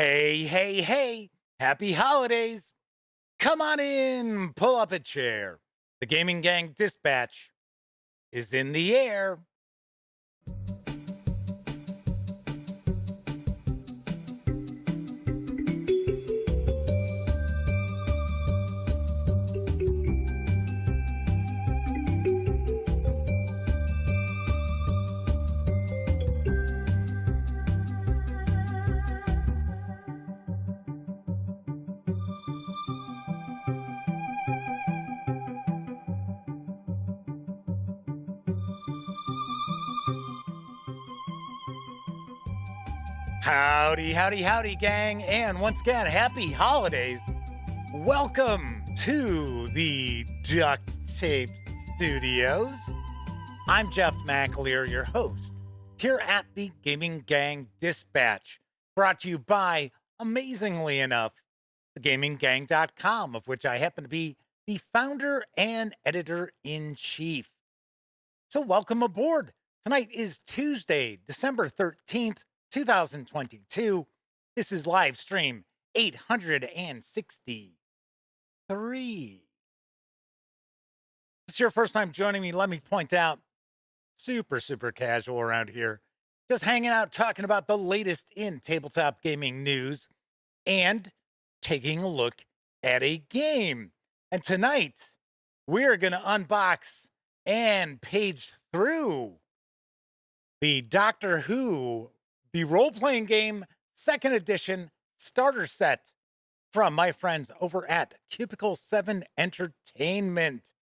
Hey, hey, hey, happy holidays. Come on in, pull up a chair. The Gaming Gang Dispatch is in the air. Howdy, howdy, howdy, gang. And once again, happy holidays. Welcome to the Duct Tape Studios. I'm Jeff McAleer, your host, here at the Gaming Gang Dispatch, brought to you by, amazingly enough, thegaminggang.com, of which I happen to be the founder and editor-in-chief. So welcome aboard. Tonight is Tuesday, December 13th, 2022. This is live stream 863. If it's your first time joining me, let me point out, super casual around here. Just hanging out, talking about the latest in tabletop gaming news and taking a look at a game. And tonight, we're going to unbox and page through the Doctor Who, the role-playing game, second edition starter set from my friends over at Cubicle 7 Entertainment.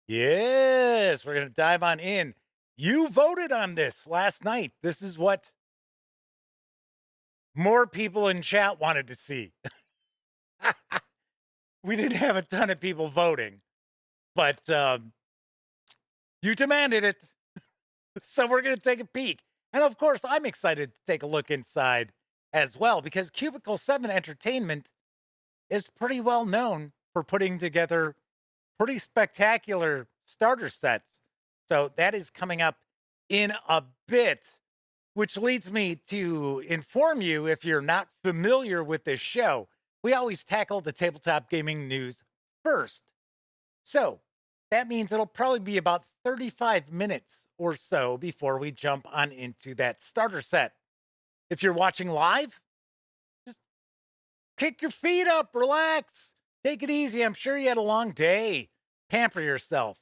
Yes, we're going to dive on in. You voted on this last night. This is what more people in chat wanted to see. We didn't have a ton of people voting, but you demanded it. So we're going to take a peek. And of course, I'm excited to take a look inside as well, because Cubicle 7 Entertainment is pretty well known for putting together pretty spectacular starter sets. So that is coming up in a bit, which leads me to inform you, if you're not familiar with this show, we always tackle the tabletop gaming news first. So that means it'll probably be about 35 minutes or so before we jump on into that starter set. If you're watching live, just kick your feet up, relax, take it easy. I'm sure you had a long day. Pamper yourself.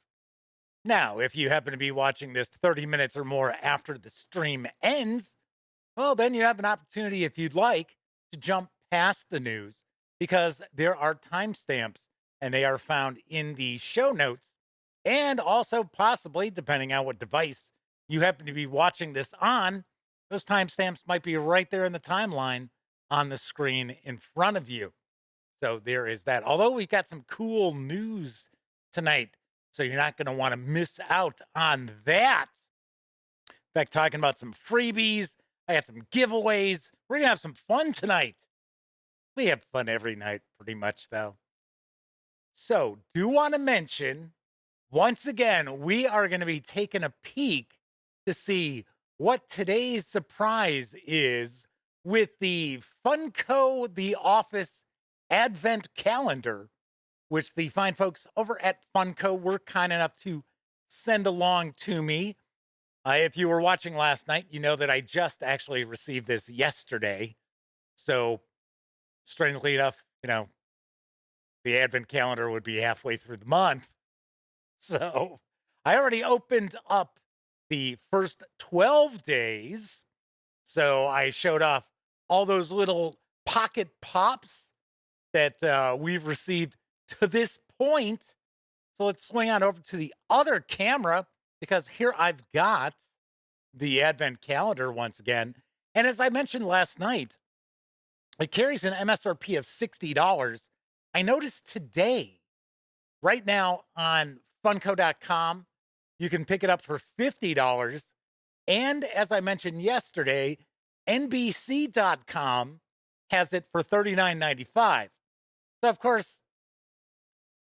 Now, if you happen to be watching this 30 minutes or more after the stream ends, well, then you have an opportunity, if you'd like, to jump past the news, because there are timestamps and they are found in the show notes. And also, possibly, depending on what device you happen to be watching this on, those timestamps might be right there in the timeline on the screen in front of you. So there is that. Although we've got some cool news tonight, so you're not going to want to miss out on that. In fact, talking about some freebies, I got some giveaways. We're going to have some fun tonight. We have fun every night, pretty much, though. So, do want to mention, once again, we are going to be taking a peek to see what today's surprise is with the Funko The Office Advent Calendar, which the fine folks over at Funko were kind enough to send along to me. If you were watching last night, you know that I just actually received this yesterday. So, strangely enough, the Advent Calendar would be halfway through the month. So I already opened up the first 12 days. So I showed off all those little pocket pops that we've received to this point. So let's swing on over to the other camera, because here I've got the Advent Calendar once again. And as I mentioned last night, it carries an MSRP of $60. I noticed today, right now on Funko.com, you can pick it up for $50. And as I mentioned yesterday, NBC.com has it for $39.95. So, of course,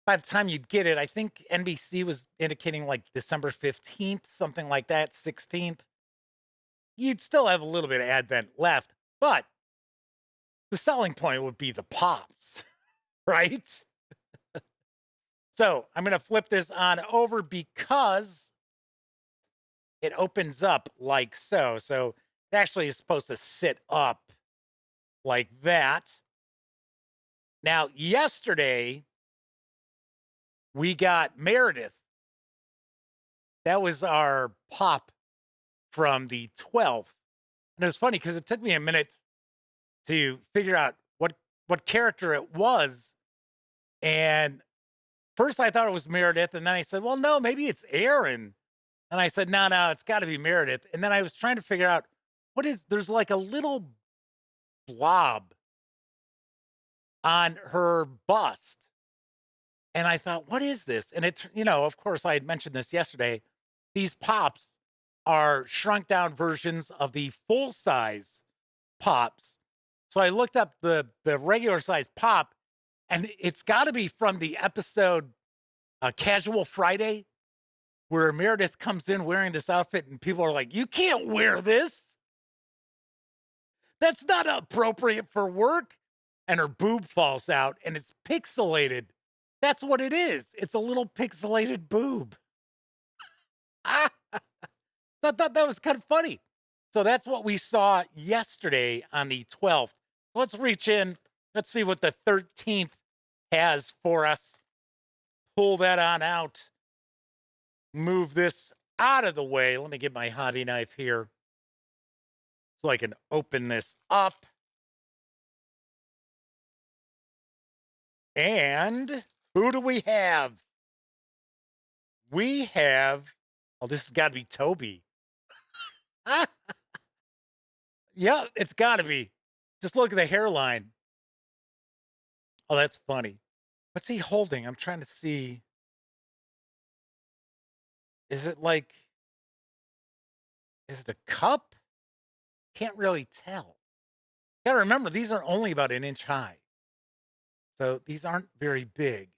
by the time you'd get it, I think NBC was indicating like December 15th, something like that, 16th. You'd still have a little bit of Advent left, but the selling point would be the pops, right? So I'm going to flip this on over because it opens up like so. So it actually is supposed to sit up like that. Now, yesterday, we got Meredith. That was our pop from the 12th. And it was funny because it took me a minute to figure out what character it was. And first I thought it was Meredith. And then I said, well, no, maybe it's Aaron. And I said, no, it's got to be Meredith. And then I was trying to figure out there's like a little blob on her bust. And I thought, what is this? And it's, of course, I had mentioned this yesterday. These pops are shrunk down versions of the full size pops. So I looked up the regular size pop, and it's got to be from the episode Casual Friday, where Meredith comes in wearing this outfit, and people are like, you can't wear this. That's not appropriate for work. And her boob falls out, and it's pixelated. That's what it is. It's a little pixelated boob. I thought that was kind of funny. So that's what we saw yesterday on the 12th. Let's reach in. Let's see what the 13th has for us. Pull that on out. Move this out of the way. Let me get my hobby knife here so I can open this up. And who do we have? We have, this has got to be Toby. Yeah, it's got to be. Just look at the hairline. Oh, that's funny. What's he holding? I'm trying to see. Is it a cup? Can't really tell. Gotta remember, these are only about an inch high. So these aren't very big.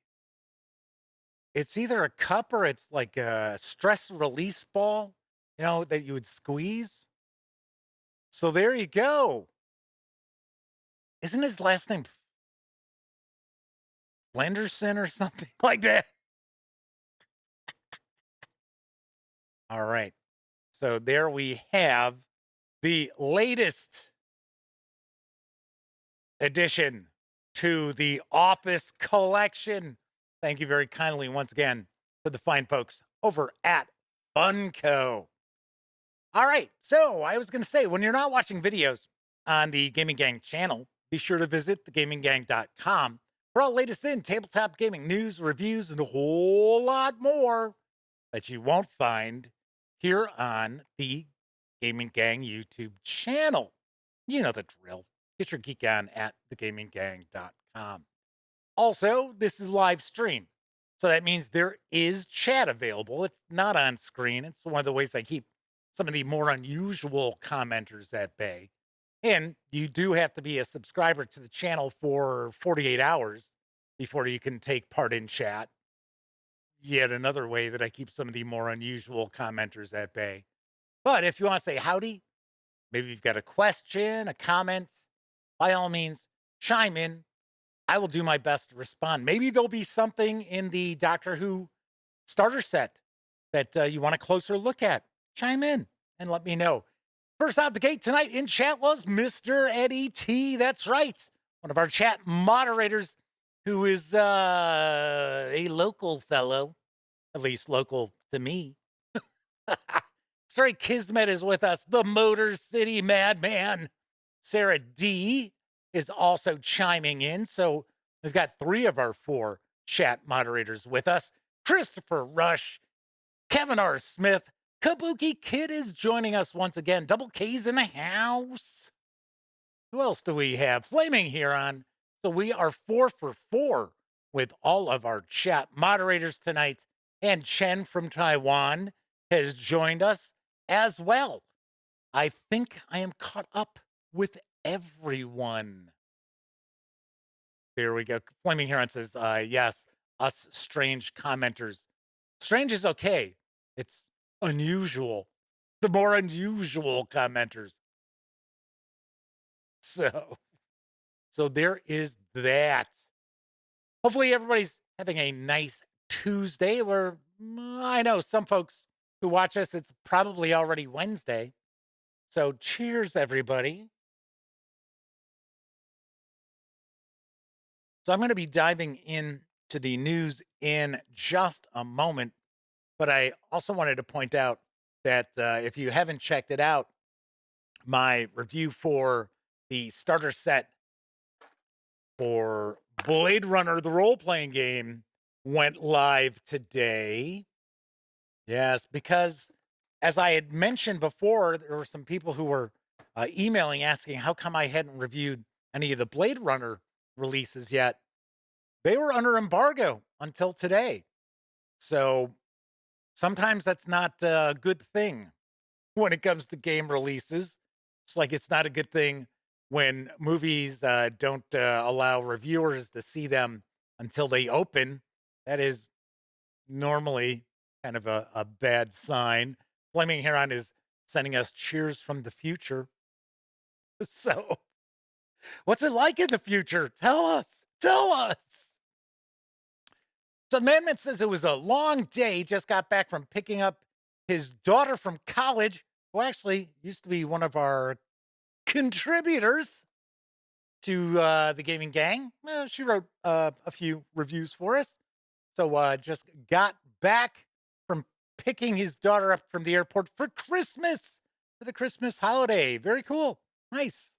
It's either a cup or it's like a stress release ball, that you would squeeze. So there you go. Isn't his last name Blenderson or something like that? All right. So there we have the latest addition to the Office collection. Thank you very kindly once again to the fine folks over at Funko. All right, so I was going to say, when you're not watching videos on the Gaming Gang channel, be sure to visit thegaminggang.com for all latest in tabletop gaming news, reviews, and a whole lot more that you won't find here on the Gaming Gang YouTube channel. You know the drill. Get your geek on at thegaminggang.com. Also, this is live stream. So that means there is chat available. It's not on screen. It's one of the ways I keep some of the more unusual commenters at bay. And you do have to be a subscriber to the channel for 48 hours before you can take part in chat. Yet another way that I keep some of the more unusual commenters at bay. But if you want to say howdy, maybe you've got a question, a comment, by all means, chime in. I will do my best to respond. Maybe there'll be something in the Doctor Who starter set that you want a closer look at. Chime in and let me know. First out the gate tonight in chat was Mr. Eddie T. That's right. One of our chat moderators who is a local fellow, at least local to me. Straight Kismet is with us. The Motor City Madman. Sarah D is also chiming in. So we've got 3 of our 4 chat moderators with us. Christopher Rush, Kevin R. Smith, Kabuki Kid is joining us once again. Double K's in the house. Who else do we have? Flaming Huron. So we are 4 for 4 with all of our chat moderators tonight. And Chen from Taiwan has joined us as well. I think I am caught up with everyone. There we go. Flaming Huron says, yes, us strange commenters. Strange is okay. It's unusual. The more unusual commenters. So So there is that. Hopefully everybody's having a nice Tuesday where I know some folks who watch us, it's probably already Wednesday. So cheers, everybody. So I'm going to be diving into the news in just a moment, but I also wanted to point out that if you haven't checked it out, my review for the starter set for Blade Runner, the role-playing game, went live today. Yes, because as I had mentioned before, there were some people who were emailing asking how come I hadn't reviewed any of the Blade Runner releases yet. They were under embargo until today. So sometimes that's not a good thing when it comes to game releases. It's like it's not a good thing when movies don't allow reviewers to see them until they open. That is normally kind of a bad sign. Flaming Heron is sending us cheers from the future. So, what's it like in the future? Tell us. Tell us. So, the man says it was a long day. Just got back from picking up his daughter from college, who actually used to be one of our contributors to the gaming gang. Well, she wrote a few reviews for us. So just got back from picking his daughter up from the airport for Christmas, for the Christmas holiday. Very cool. Nice.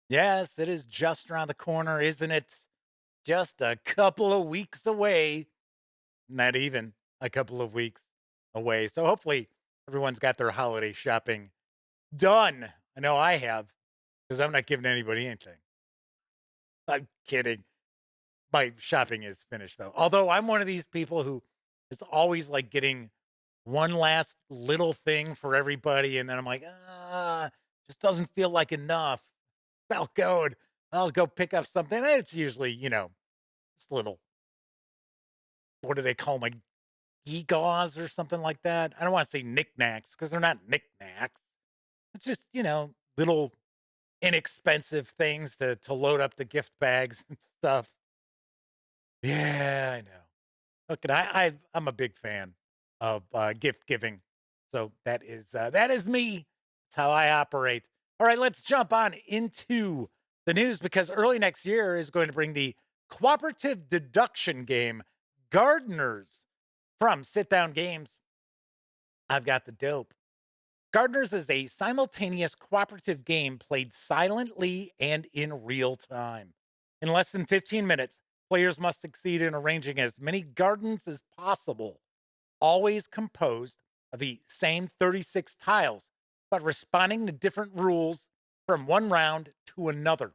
Yes, it is just around the corner, isn't it? Just a couple of weeks away. Not even a couple of weeks away. So hopefully everyone's got their holiday shopping done. I know I have, because I'm not giving anybody anything. I'm kidding. My shopping is finished though. Although I'm one of these people who is always like getting one last little thing for everybody. And then I'm like, just doesn't feel like enough. I'll go pick up something. It's usually, just little, what do they call them? Like gewgaws or something like that. I don't want to say knickknacks because they're not knickknacks. It's just, little inexpensive things to load up the gift bags and stuff. Yeah, I know. Look, and I'm a big fan of gift giving, so that is me. That's how I operate. All right, let's jump on into the news because early next year is going to bring the cooperative deduction game Gardeners from Sit Down Games. I've got the dope. Gardeners is a simultaneous cooperative game played silently and in real time. In less than 15 minutes, players must succeed in arranging as many gardens as possible, always composed of the same 36 tiles, but responding to different rules from one round to another.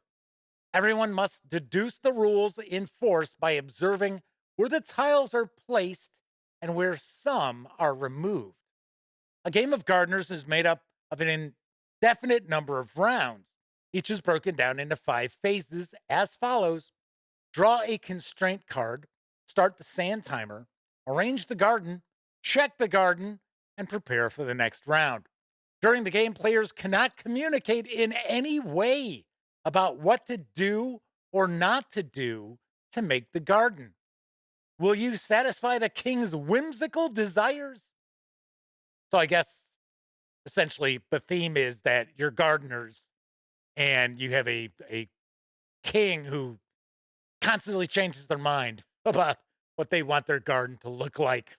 Everyone must deduce the rules in force by observing where the tiles are placed and where some are removed. A game of Gardeners is made up of an indefinite number of rounds. Each is broken down into 5 phases as follows. Draw a constraint card, start the sand timer, arrange the garden, check the garden, and prepare for the next round. During the game, players cannot communicate in any way about what to do or not to do to make the garden. Will you satisfy the king's whimsical desires? So I guess essentially the theme is that you're gardeners and you have a king who constantly changes their mind about what they want their garden to look like.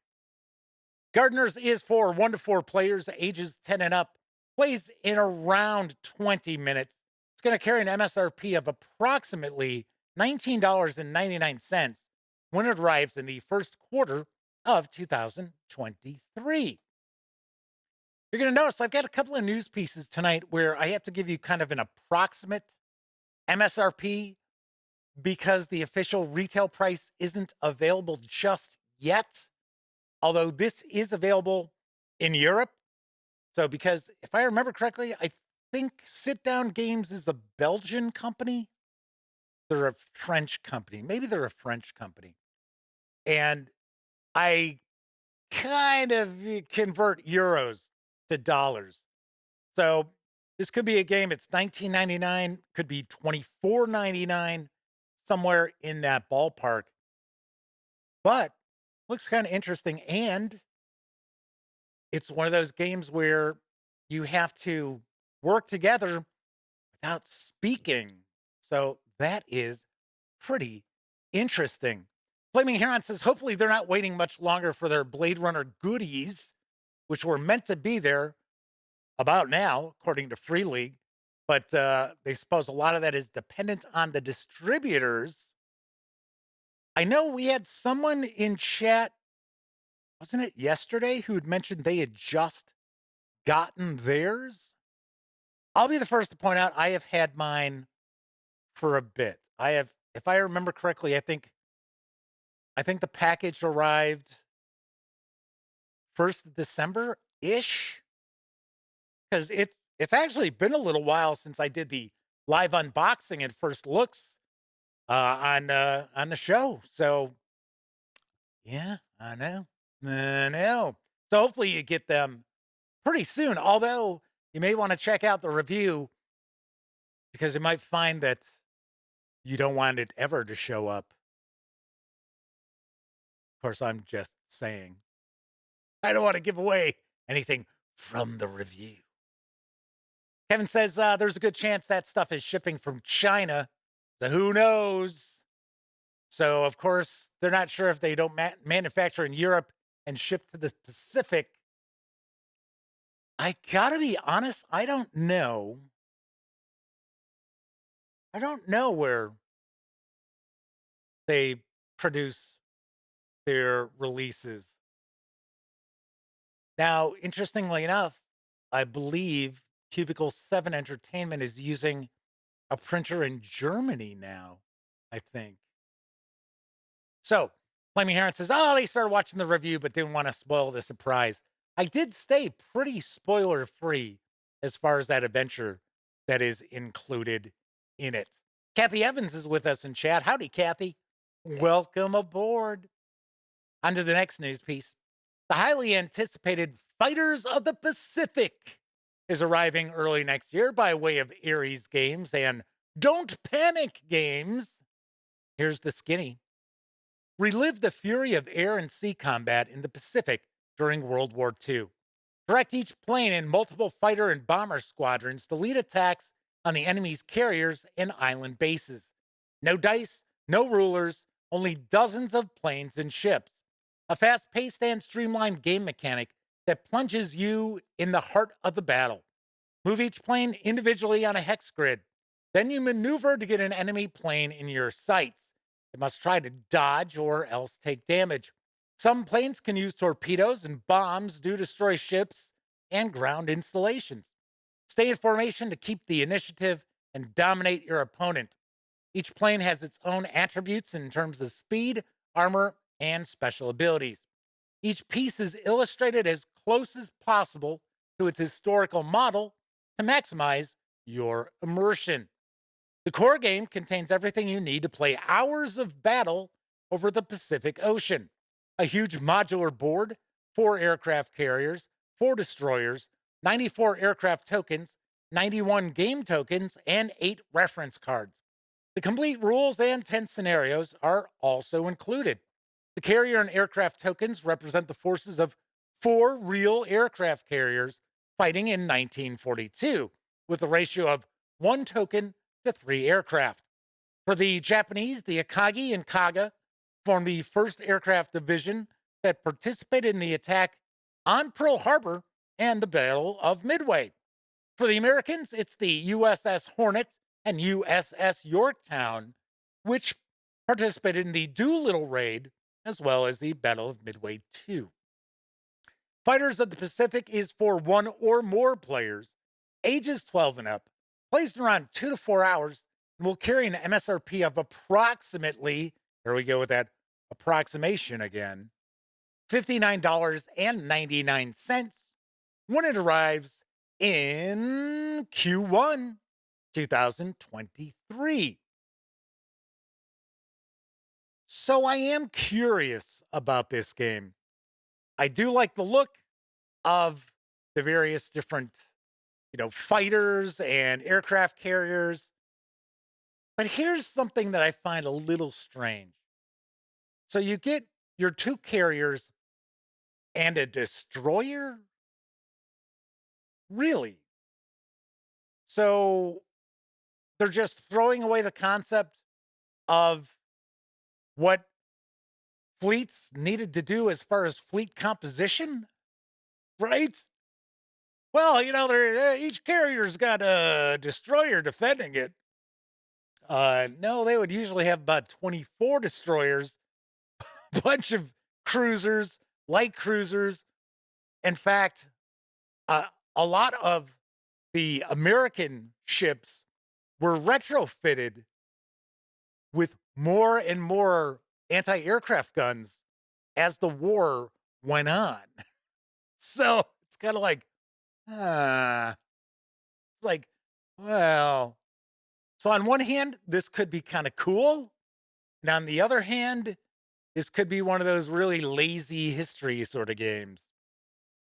Gardeners is for 1 to 4 players, ages 10 and up, plays in around 20 minutes. It's going to carry an MSRP of approximately $19.99 when it arrives in the first quarter of 2023. You're going to notice I've got a couple of news pieces tonight where I have to give you kind of an approximate MSRP because the official retail price isn't available just yet. Although this is available in Europe. So because if I remember correctly, I think Sit Down Games is a Belgian company. They're a French company. Maybe they're a French company. And I kind of convert euros to dollars. So this could be a game. It's $19.99, could be $24.99. somewhere in that ballpark. But looks kind of interesting. And it's one of those games where you have to work together without speaking. So that is pretty interesting. Flaming Heron says, hopefully they're not waiting much longer for their Blade Runner goodies, which were meant to be there about now, according to Free League. But they suppose a lot of that is dependent on the distributors. I know we had someone in chat, wasn't it yesterday, who had mentioned they had just gotten theirs. I'll be the first to point out I have had mine for a bit. I have, if I remember correctly, I think the package arrived 1st of December-ish. Because it's actually been a little while since I did the live unboxing and first looks on the show. So yeah, I know. I know. So hopefully you get them pretty soon. Although you may want to check out the review because you might find that you don't want it ever to show up. Of course, I'm just saying. I don't want to give away anything from the review. Kevin says there's a good chance that stuff is shipping from China. So who knows? So, of course, they're not sure if they don't manufacture in Europe and ship to the Pacific. I gotta be honest, I don't know. I don't know where they produce their releases. Now, interestingly enough, I believe Cubicle 7 Entertainment is using a printer in Germany now, I think. So, Flaming Heron says, oh, they started watching the review but didn't want to spoil the surprise. I did stay pretty spoiler-free as far as that adventure that is included in it. Kathy Evans is with us in chat. Howdy, Kathy. Welcome aboard. On to the next news piece. The highly anticipated Fighters of the Pacific is arriving early next year by way of Ares Games and Don't Panic Games. Here's the skinny. Relive the fury of air and sea combat in the Pacific during World War II. Direct each plane in multiple fighter and bomber squadrons to lead attacks on the enemy's carriers and island bases. No dice, no rulers, only dozens of planes and ships. A fast-paced and streamlined game mechanic that plunges you in the heart of the battle. Move each plane individually on a hex grid. Then you maneuver to get an enemy plane in your sights. It must try to dodge or else take damage. Some planes can use torpedoes and bombs to destroy ships and ground installations. Stay in formation to keep the initiative and dominate your opponent. Each plane has its own attributes in terms of speed, armor, and special abilities. Each piece is illustrated as close as possible to its historical model to maximize your immersion. The core game contains everything you need to play hours of battle over the Pacific Ocean. A huge modular board, 4 aircraft carriers, 4 destroyers, 94 aircraft tokens, 91 game tokens, and 8 reference cards. The complete rules and 10 scenarios are also included. The carrier and aircraft tokens represent the forces of 4 real aircraft carriers fighting in 1942, with a ratio of 1 token to 3 aircraft. For the Japanese, the Akagi and Kaga formed the 1st Aircraft Division that participated in the attack on Pearl Harbor and the Battle of Midway. For the Americans, it's the USS Hornet and USS Yorktown, which participated in the Doolittle Raid as well as the Battle of Midway II. Fighters of the Pacific is for 1 or more players, ages 12 and up, plays in around 2 to 4 hours, and will carry an MSRP of approximately, here we go with that approximation again, $59.99 when it arrives in Q1 2023. So I am curious about this game. I do like the look of the various different, fighters and aircraft carriers. But here's something that I find a little strange. So you get your two carriers and a destroyer? Really? So they're just throwing away the concept of what fleets needed to do as far as fleet composition, right? Well, each carrier's got a destroyer defending it. No, they would usually have about 24 destroyers, bunch of cruisers, light cruisers. In fact, uh, a lot of the American ships were retrofitted with more and more anti-aircraft guns as the war went on. So it's kind of like, it's like, well, so on one hand, this could be kind of cool. And on the other hand, this could be one of those really lazy history sort of games.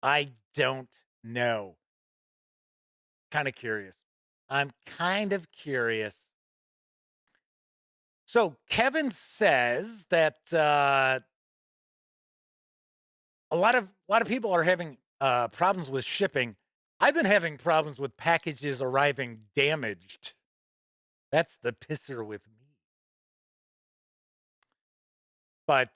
I don't know. Kind of curious. I'm kind of curious. So Kevin says that a lot of people are having problems with shipping. I've been having problems with packages arriving damaged. That's the pisser with me. But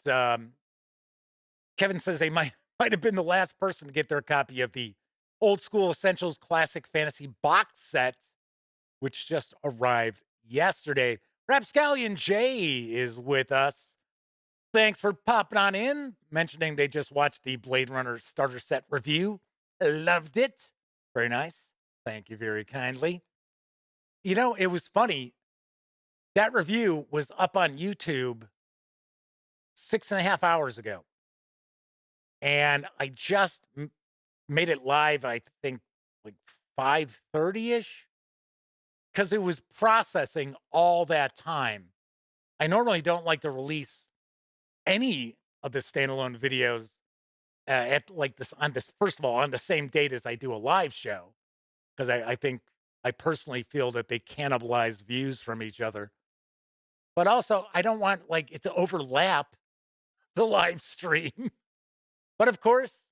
Kevin says they might have been the last person to get their copy of the Old School Essentials Classic Fantasy box set, which just arrived yesterday. Rapscallion J is with us. Thanks for popping on in, mentioning they just watched the Blade Runner starter set review. Loved it. Very nice. Thank you very kindly. It was funny. That review was up on YouTube 6.5 hours ago. And I just made it live, I think, like 5:30-ish, because it was processing all that time. I normally don't like to release any of the standalone videos at like this on this first of all on the same date as I do a live show, because I think I personally feel that they cannibalize views from each other. But also, I don't want like it to overlap the live stream. But of course,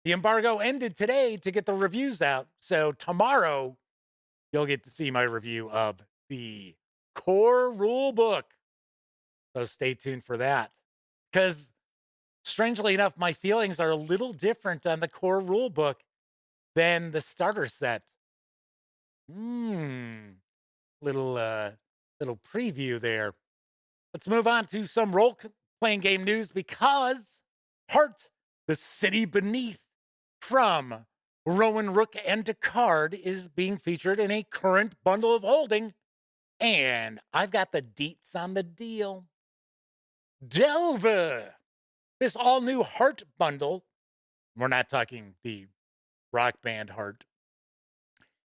the embargo ended today to get the reviews out. So tomorrow, you'll get to see my review of the core rule book. So stay tuned for that. Because strangely enough, my feelings are a little different on the core rule book than the starter set. Little little preview there. Let's move on to some role-playing game news, because Heart, the City Beneath from Rowan, Rook, and Decard is being featured in a current bundle of holding, and I've got the deets on the deal. Delver! This all-new Heart bundle, we're not talking the rock band Heart,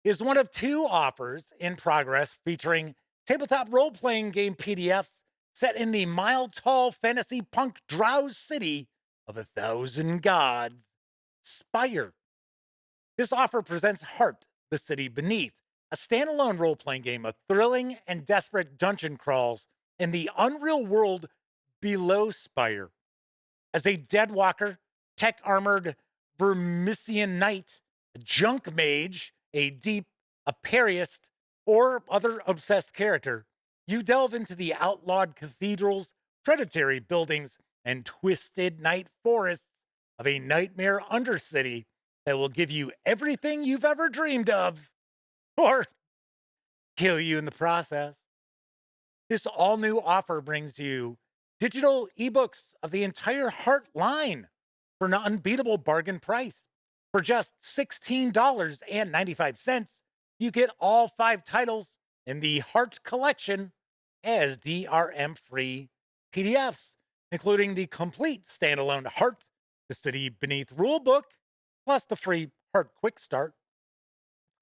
is one of two offers in progress featuring tabletop role-playing game PDFs set in the mile-tall fantasy punk drowse city of 1,000 gods, Spire. This offer presents Heart, the City Beneath, a standalone role-playing game of thrilling and desperate dungeon crawls in the unreal world below Spire. As a deadwalker, tech-armored Vermisian knight, a junk mage, a deep, a pariest, or other obsessed character, you delve into the outlawed cathedrals, predatory buildings, and twisted night forests of a nightmare undercity that will give you everything you've ever dreamed of, or kill you in the process. This all-new offer brings you digital ebooks of the entire Heart line for an unbeatable bargain price. For just $16.95, you get all 5 titles in the Heart collection as DRM-free PDFs, including the complete standalone Heart, the City Beneath rulebook, plus the free Heart Quick Start.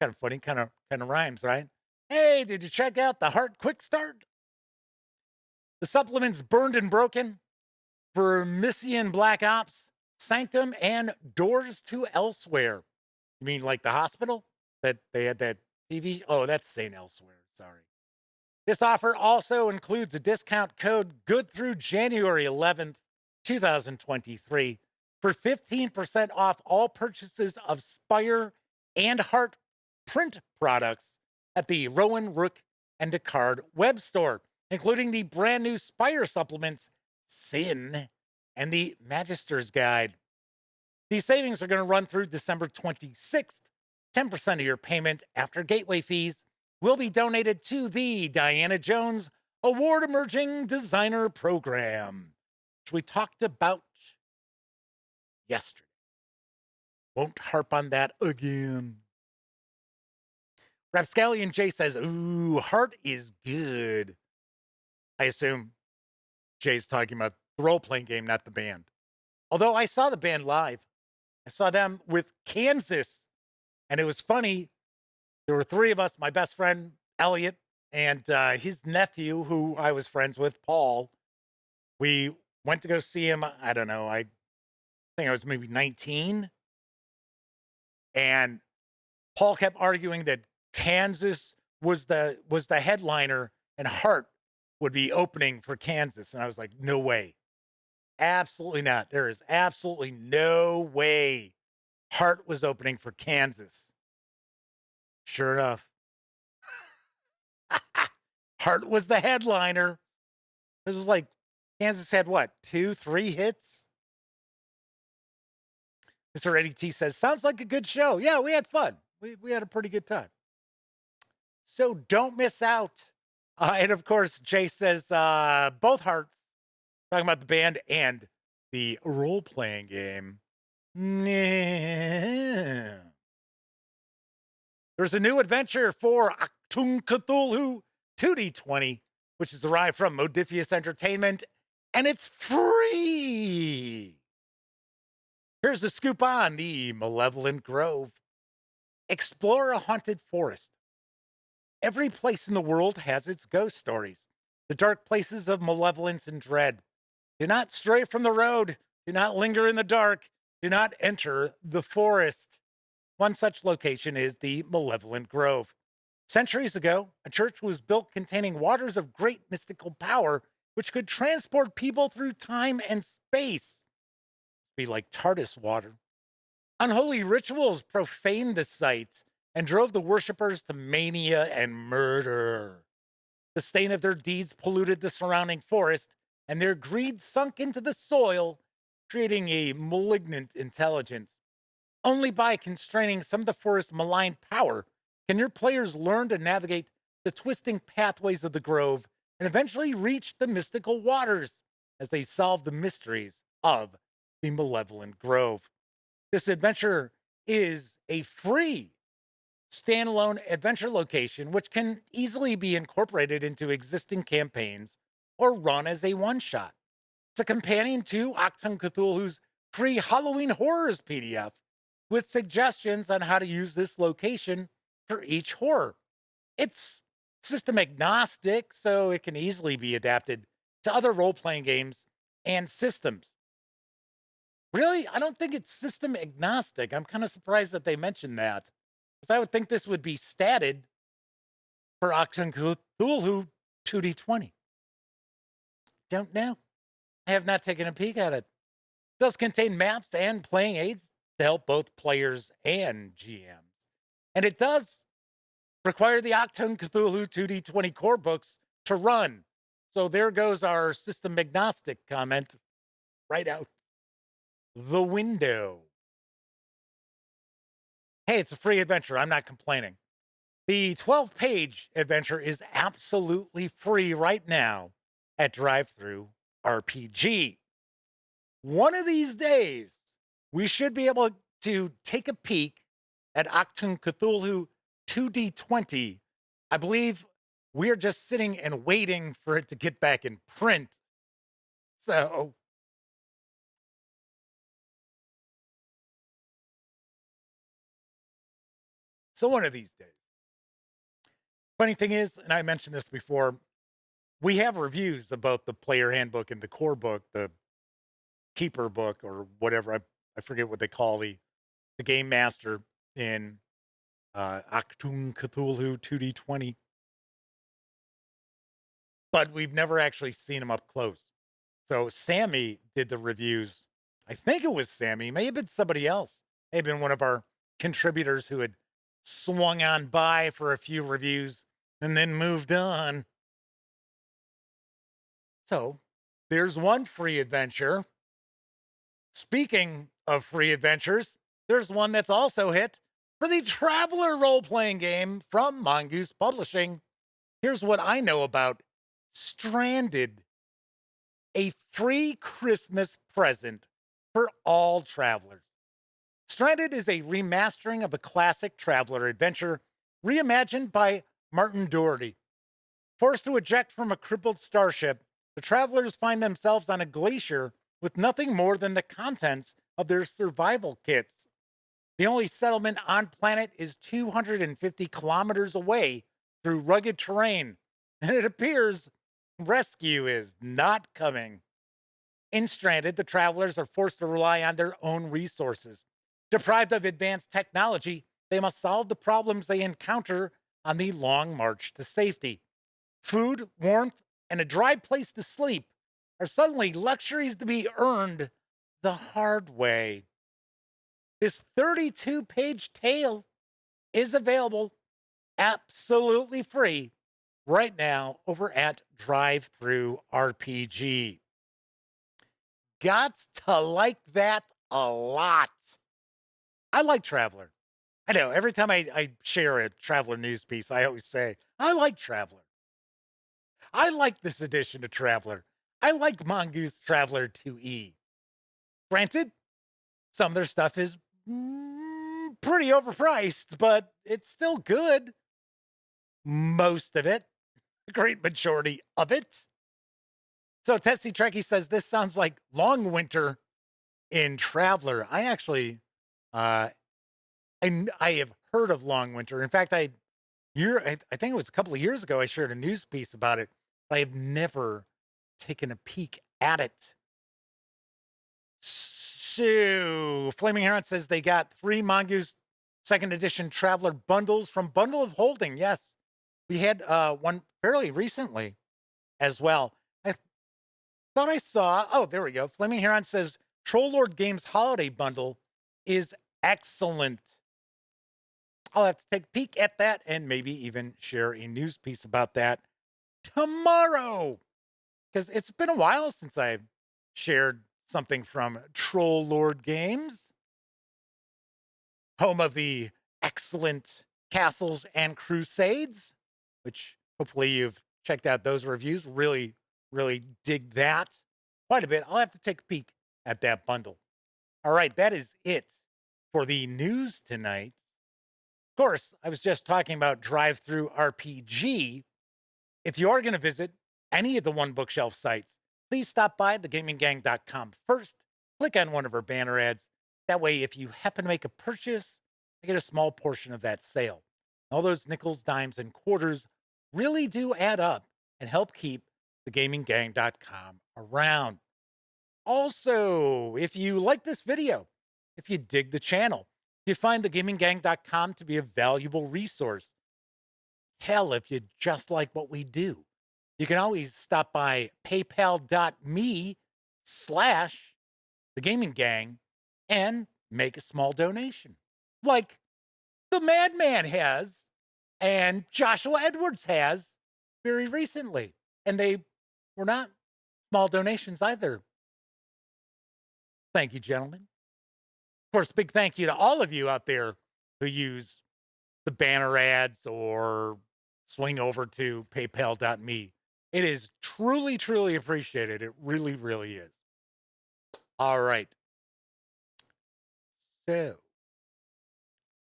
Kind of funny, kind of rhymes, right? Hey, did you check out the Heart Quick Start? The supplements Burned and Broken, Vermisian Black Ops, Sanctum, and Doors to Elsewhere. You mean like the hospital that they had that TV? Oh, that's St. Elsewhere. Sorry. This offer also includes a discount code good through January 11th, 2023 for 15% off all purchases of Spire and Heart print products at the Rowan, Rook, and Decard web store, including the brand new Spire supplements, Sin, and the Magister's Guide. These savings are going to run through December 26th. 10% of your payment after gateway fees will be donated to the Diana Jones Award Emerging Designer Program, which we talked about yesterday. Won't harp on that again. Rapscallion J says, ooh, Heart is good. I assume Jay's talking about the role-playing game, not the band. Although I saw the band live. I saw them with Kansas, and it was funny. There were three of us, my best friend, Elliot, and his nephew, who I was friends with, Paul. We went to go see him. I don't know. I think I was maybe 19. And Paul kept arguing that Kansas was the headliner and Heart would be opening for Kansas. And I was like, no way. Absolutely not. There is absolutely no way Heart was opening for Kansas. Sure enough. Heart was the headliner. This was like, Kansas had what, 2, 3 hits? Mr. Eddie T says, sounds like a good show. Yeah, we had fun. We had a pretty good time. So don't miss out. And of course, Jay says, both Hearts, talking about the band and the role-playing game. There's a new adventure for Achtung Cthulhu 2D20, which is derived from Modiphius Entertainment, and it's free. Here's the scoop on the Malevolent Grove. Explore a haunted forest. Every place in the world has its ghost stories, the dark places of malevolence and dread. Do not stray from the road. Do not linger in the dark. Do not enter the forest. One such location is the Malevolent Grove. Centuries ago, a church was built containing waters of great mystical power, which could transport people through time and space. Be like TARDIS water. Unholy rituals profaned the site and drove the worshippers to mania and murder. The stain of their deeds polluted the surrounding forest, and their greed sunk into the soil, creating a malignant intelligence. Only by constraining some of the forest's malign power can your players learn to navigate the twisting pathways of the grove and eventually reach the mystical waters as they solve the mysteries of the Malevolent Grove. This adventure is a free standalone adventure location, which can easily be incorporated into existing campaigns or run as a one-shot. It's a companion to Achtung Cthulhu's free Halloween Horrors PDF with suggestions on how to use this location for each horror. It's system agnostic, so it can easily be adapted to other role-playing games and systems. Really? I don't think it's system agnostic. I'm kind of surprised that they mentioned that, because I would think this would be statted for Achtung Cthulhu 2D20. Don't know. I have not taken a peek at it. It does contain maps and playing aids to help both players and GMs. And it does require the Achtung Cthulhu 2D20 core books to run. So there goes our system agnostic comment right out the window. Hey, it's a free adventure. I'm not complaining. The 12-page adventure is absolutely free right now at DriveThuRPG. One of these days, we should be able to take a peek at Achtung Cthulhu 2D20. I believe we're just sitting and waiting for it to get back in print. So one of these days. Funny thing is, and I mentioned this before, we have reviews of both the player handbook and the core book, the keeper book, or whatever. I forget what they call the game master in Achtung Cthulhu 2D20. but we've never actually seen him up close. So Sammy did the reviews. I think it was Sammy, may have been somebody else. May have been one of our contributors who had swung on by for a few reviews and then moved on. So there's one free adventure. Speaking of free adventures, there's one that's also hit for the Traveler role-playing game from Mongoose Publishing. Here's what I know about Stranded, a free Christmas present for all travelers. Stranded is a remastering of a classic Traveler adventure reimagined by Martin Doherty. Forced to eject from a crippled starship, the travelers find themselves on a glacier with nothing more than the contents of their survival kits. The only settlement on planet is 250 kilometers away through rugged terrain, and it appears rescue is not coming. In Stranded, the travelers are forced to rely on their own resources. Deprived of advanced technology, they must solve the problems they encounter on the long march to safety. Food, warmth, and a dry place to sleep are suddenly luxuries to be earned the hard way. This 32-page tale is available absolutely free right now over at DriveThuRPG. Gots to like that a lot. I like Traveler. I know every time I share a Traveler news piece, I always say, I like Traveler. I like this edition of Traveler. I like Mongoose Traveler 2E. Granted, some of their stuff is pretty overpriced, but it's still good. Most of it, a great majority of it. So Tessie Trekkie says this sounds like Long Winter in Traveler. I actually, I have heard of Long Winter. In fact, I think it was a couple of years ago, I shared a news piece about it. But I have never taken a peek at it. So Flaming Heron says they got 3 Mongoose second edition Traveler bundles from Bundle of Holding. Yes, we had one fairly recently as well. I thought I saw, oh, there we go. Flaming Heron says Troll Lord Games Holiday Bundle is excellent. I'll have to take a peek at that and maybe even share a news piece about that tomorrow, because it's been a while since I've shared something from Troll Lord Games, home of the excellent Castles and Crusades, which hopefully you've checked out those reviews. Really, really dig that quite a bit. I'll have to take a peek at that bundle. All right, that is it for the news tonight. Of course, I was just talking about DriveThuRPG. If you are going to visit any of the One Bookshelf sites, please stop by thegaminggang.com first. Click on one of our banner ads. That way, if you happen to make a purchase, I get a small portion of that sale. All those nickels, dimes, and quarters really do add up and help keep thegaminggang.com around. Also, if you like this video, if you dig the channel, if you find thegaminggang.com to be a valuable resource, hell, if you just like what we do, you can always stop by paypal.me/thegaminggang and make a small donation, like the Madman has and Joshua Edwards has very recently. And they were not small donations either. Thank you, gentlemen. Of course, big thank you to all of you out there who use the banner ads or swing over to paypal.me. It is truly, truly appreciated. It really, really is. All right. So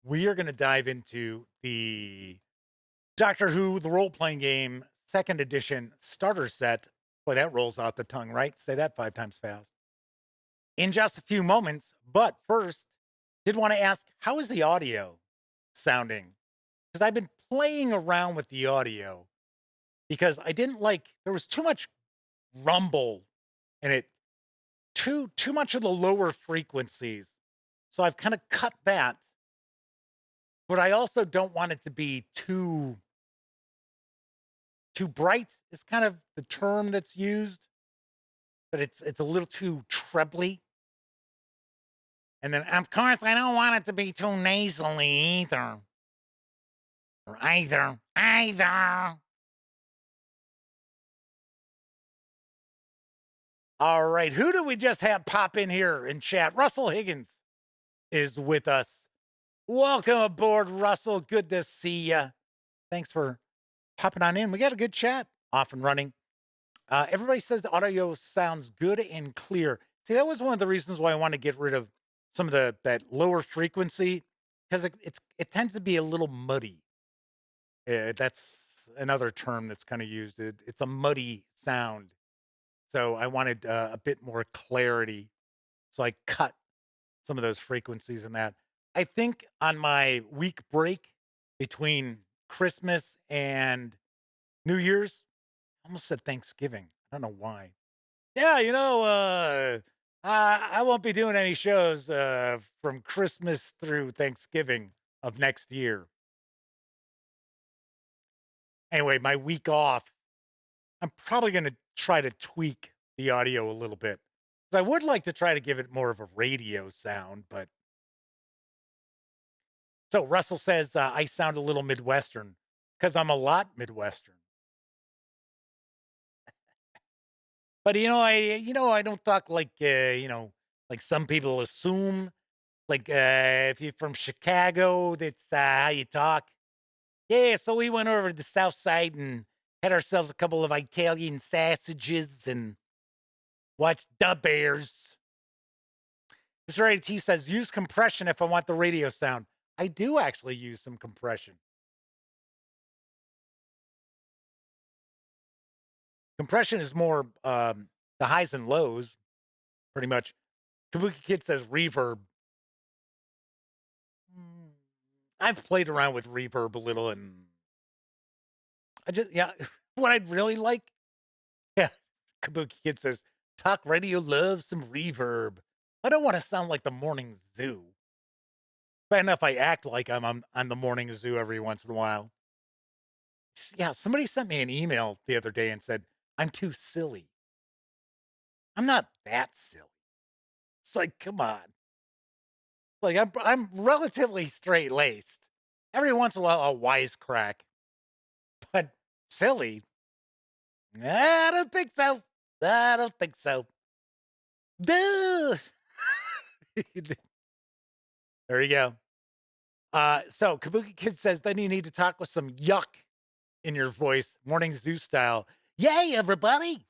we are going to dive into the Doctor Who, the role-playing game, second edition starter set. Boy, that rolls off the tongue, right? Say that 5 times fast. In just a few moments, but first, did want to ask, how is the audio sounding? Because I've been playing around with the audio because I didn't like, there was too much rumble in it, too much of the lower frequencies. So I've kind of cut that, but I also don't want it to be too Too bright is kind of the term that's used, but it's a little too trebly. And then, of course, I don't want it to be too nasally either. Or either. All right, who do we just have pop in here in chat? Russell Higgins is with us. Welcome aboard, Russell. Good to see you. Thanks for popping on in. We got a good chat off and running. Everybody says the audio sounds good and clear. See, that was one of the reasons why I want to get rid of some of that lower frequency, because it tends to be a little muddy. That's another term that's kind of used. It's a muddy sound. So I wanted a bit more clarity. So I cut some of those frequencies in that. I think on my week break between Christmas and New Year's, I almost said Thanksgiving. I don't know why. Yeah, I won't be doing any shows from Christmas through Thanksgiving of next year. Anyway, my week off, I'm probably going to try to tweak the audio a little bit. I would like to try to give it more of a radio sound, but. So Russell says I sound a little Midwestern because I'm a lot Midwestern. But I don't talk like like some people assume. Like if you're from Chicago, that's how you talk. Yeah, so we went over to the South Side and had ourselves a couple of Italian sausages and watched the Bears. Mr. AT says use compression if I want the radio sound. I do actually use some compression. Compression is more the highs and lows, pretty much. Kabuki Kid says reverb. I've played around with reverb a little, and what I'd really like, Kabuki Kid says, talk radio loves some reverb. I don't want to sound like the morning zoo. Bad enough I act like I'm on the morning zoo every once in a while. Yeah, somebody sent me an email the other day and said, I'm too silly. I'm not that silly. It's like, come on. Like, I'm relatively straight-laced. Every once in a while, I'll wisecrack. But silly? I don't think so. Duh! There you go. So Kabuki Kid says, then you need to talk with some yuck in your voice, morning zoo style. Yay, everybody!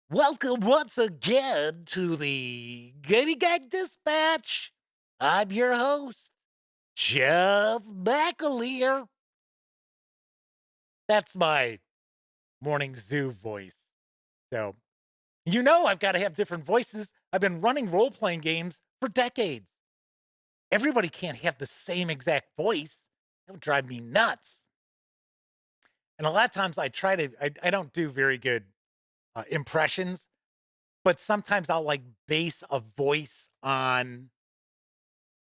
Welcome once again to the Gaming Gang Dispatch. I'm your host, Jeff McAleer. That's my morning zoo voice. So, I've got to have different voices. I've been running role-playing games for decades. Everybody can't have the same exact voice. That would drive me nuts. And a lot of times I don't do very good impressions, but sometimes I'll base a voice on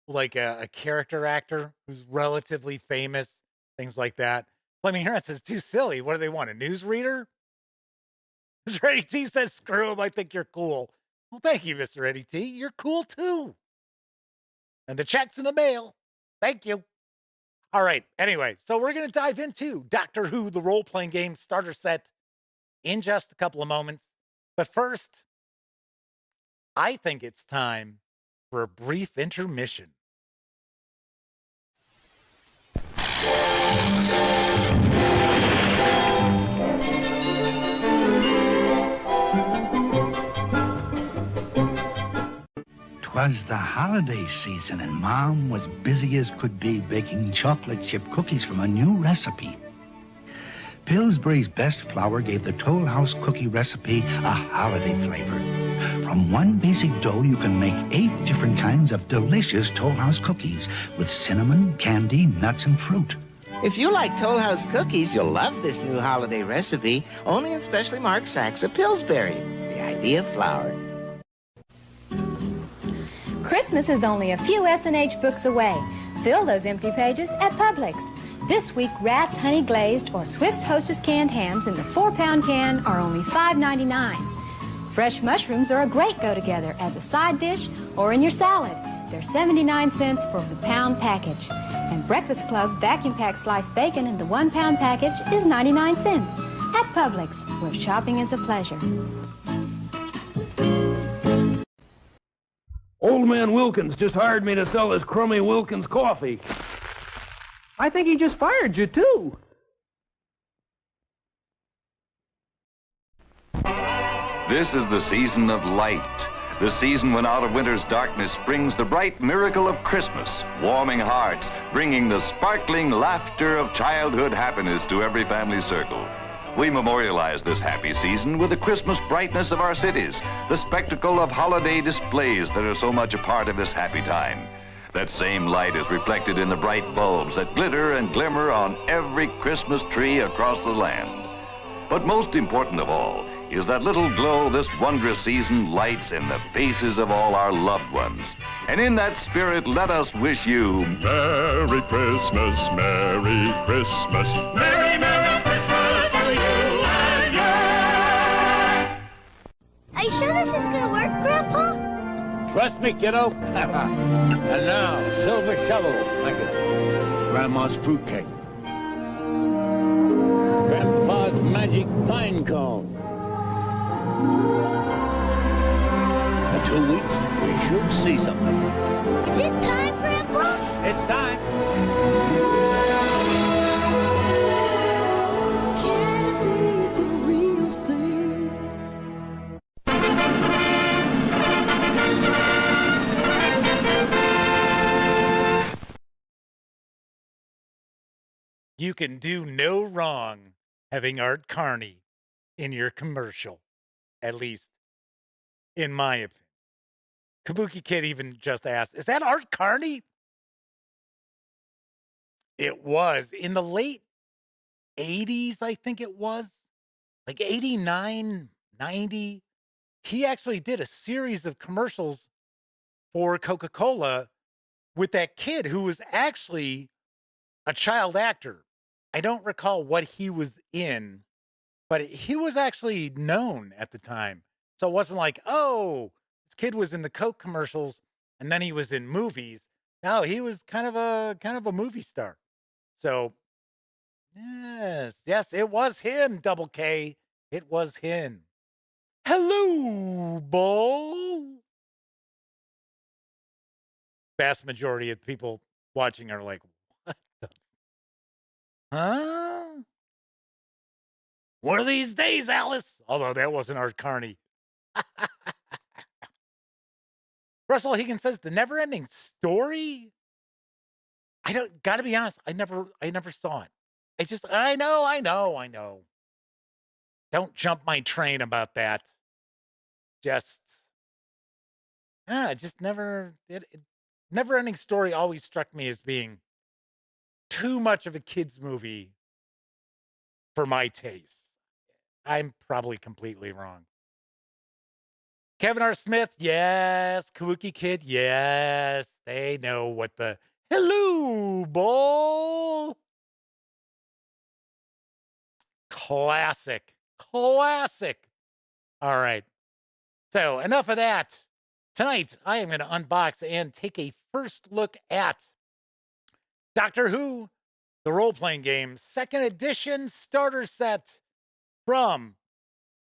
like a character actor who's relatively famous, things like that. Flaming Heron says, too silly. What do they want, a newsreader? Mr. Eddie T says, screw him, I think you're cool. Well, thank you, Mr. Eddie T. You're cool too. And the check's in the mail. Thank you. All right. Anyway, so we're going to dive into Doctor Who, the role-playing game starter set in just a couple of moments. But first, I think it's time for a brief intermission.'Twas the holiday season, and Mom was busy as could be baking chocolate chip cookies from a new recipe. Pillsbury's Best Flour gave the Toll House cookie recipe a holiday flavor. From one basic dough, you can make 8 different kinds of delicious Toll House cookies with cinnamon, candy, nuts, and fruit. If you like Toll House cookies, you'll love this new holiday recipe, only in specially marked sacks of Pillsbury, the idea of flour. Christmas is only a few S&H books away. Fill those empty pages at Publix. This week, Rath's Honey Glazed or Swift's Hostess canned hams in the 4-pound can are only $5.99. Fresh mushrooms are a great go-together as a side dish or in your salad. They're 79 cents for the pound package. And Breakfast Club vacuum pack sliced bacon in the 1-pound package is 99 cents. At Publix, where shopping is a pleasure. Old man Wilkins just hired me to sell his crummy Wilkins coffee. I think he just fired you, too. This is the season of light, the season when out of winter's darkness springs the bright miracle of Christmas, warming hearts, bringing the sparkling laughter of childhood happiness to every family circle. We memorialize this happy season with the Christmas brightness of our cities, the spectacle of holiday displays that are so much a part of this happy time. That same light is reflected in the bright bulbs that glitter and glimmer on every Christmas tree across the land. But most important of all is that little glow this wondrous season lights in the faces of all our loved ones. And in that spirit, let us wish you Merry Christmas, Merry Christmas, Merry, Merry Christmas to you and yours. Are you sure this is gonna work, Grandpa? Trust me, kiddo. And now, silver shovel. Thank you. Grandma's fruitcake. Grandpa's magic pine cone. In 2 weeks, we should see something. Is it time, Grandpa? It's time. Can it be the real thing? You can do no wrong having Art Carney in your commercial, at least in my opinion. Kabuki Kid even just asked, is that Art Carney? It was in the late 80s, I think it was, like 89, 90. He actually did a series of commercials for Coca-Cola with that kid who was actually a child actor. I don't recall what he was in, but he was actually known at the time. So it wasn't like, oh, this kid was in the Coke commercials and then he was in movies. No, he was kind of a movie star. So yes, it was him, Double K. It was him. Hello, Ball. Vast majority of people watching are like, what the? Huh? One of these days, Alice. Although that wasn't Art Carney. Russell Higgins says the never-ending story. Gotta be honest, I never saw it. I know. Don't jump my train about that. Just never. Never-ending story always struck me as being too much of a kid's movie for my taste. I'm probably completely wrong. Kevin R. Smith, yes. Kabuki Kid, yes. They know what the hello ball. Classic. All right. So enough of that. Tonight, I am going to unbox and take a first look at Doctor Who, the role-playing game, 2nd edition starter set from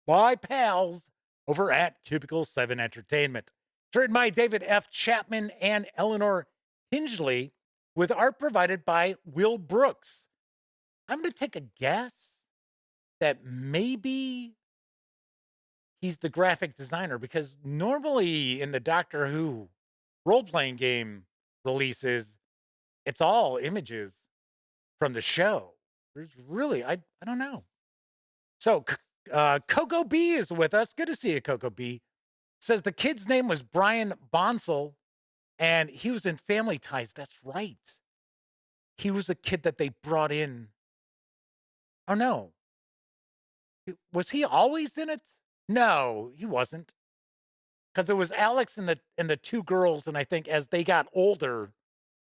my pals over at Cubicle 7 Entertainment. It's written by David F. Chapman and Eleanor Hingley, with art provided by Will Brooks. I'm going to take a guess that maybe he's the graphic designer, because normally in the Doctor Who role-playing game releases, it's all images from the show. There's really, I don't know. So Coco B is with us. Good to see you, Coco B. Says the kid's name was Brian Bonsall, and he was in Family Ties. That's right. He was a kid that they brought in. Oh, no. Was he always in it? No, he wasn't. Because it was Alex and the two girls, and I think as they got older,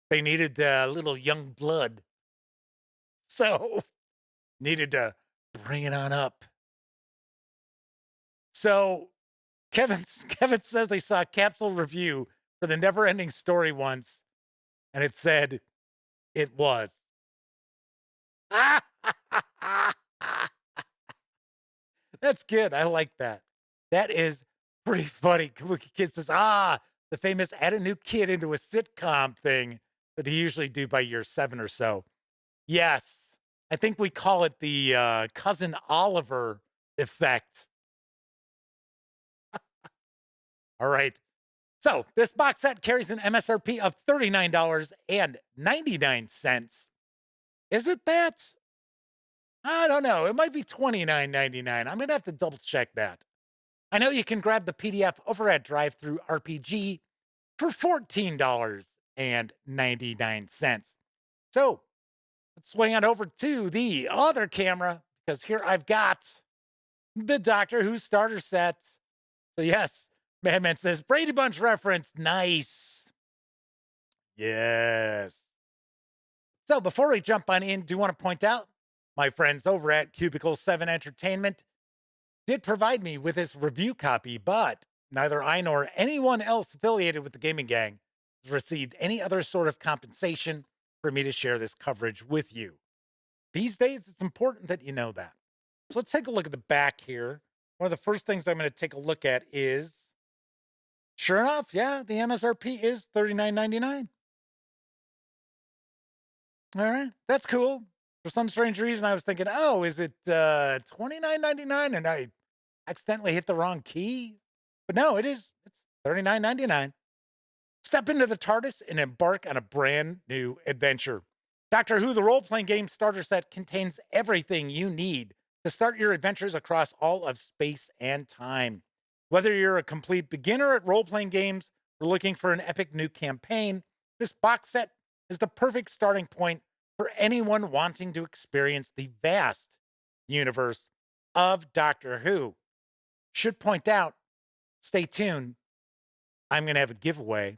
they needed a little young blood. So needed to bring it on up. So Kevin says they saw a capsule review for the Never Ending Story once, and it said it was. That's good. I like that. That is pretty funny. Kabuki Kid says, the famous add a new kid into a sitcom thing that they usually do by year 7 or so. Yes. I think we call it the Cousin Oliver effect. All right. So this box set carries an MSRP of $39.99. Is it that? I don't know. It might be $29.99. I'm going to have to double check that. I know you can grab the PDF over at DriveThuRPG for $14.99. So let's swing on over to the other camera because here I've got the Doctor Who starter set. So yes, Madman says, Brady Bunch reference. Nice. Yes. So before we jump on in, do want to point out my friends over at Cubicle 7 Entertainment did provide me with this review copy, but neither I nor anyone else affiliated with the gaming gang has received any other sort of compensation for me to share this coverage with you. These days, it's important that you know that. So let's take a look at the back here. One of the first things I'm going to take a look at is, sure enough, yeah, the MSRP is $39.99. All right, that's cool. For some strange reason, I was thinking, oh, is it $29.99? And I accidentally hit the wrong key. But no, it is. It's $39.99. Step into the TARDIS and embark on a brand new adventure. Doctor Who, the role-playing game starter set, contains everything you need to start your adventures across all of space and time. Whether you're a complete beginner at role-playing games or looking for an epic new campaign, this box set is the perfect starting point for anyone wanting to experience the vast universe of Doctor Who. Should point out, stay tuned, I'm going to have a giveaway.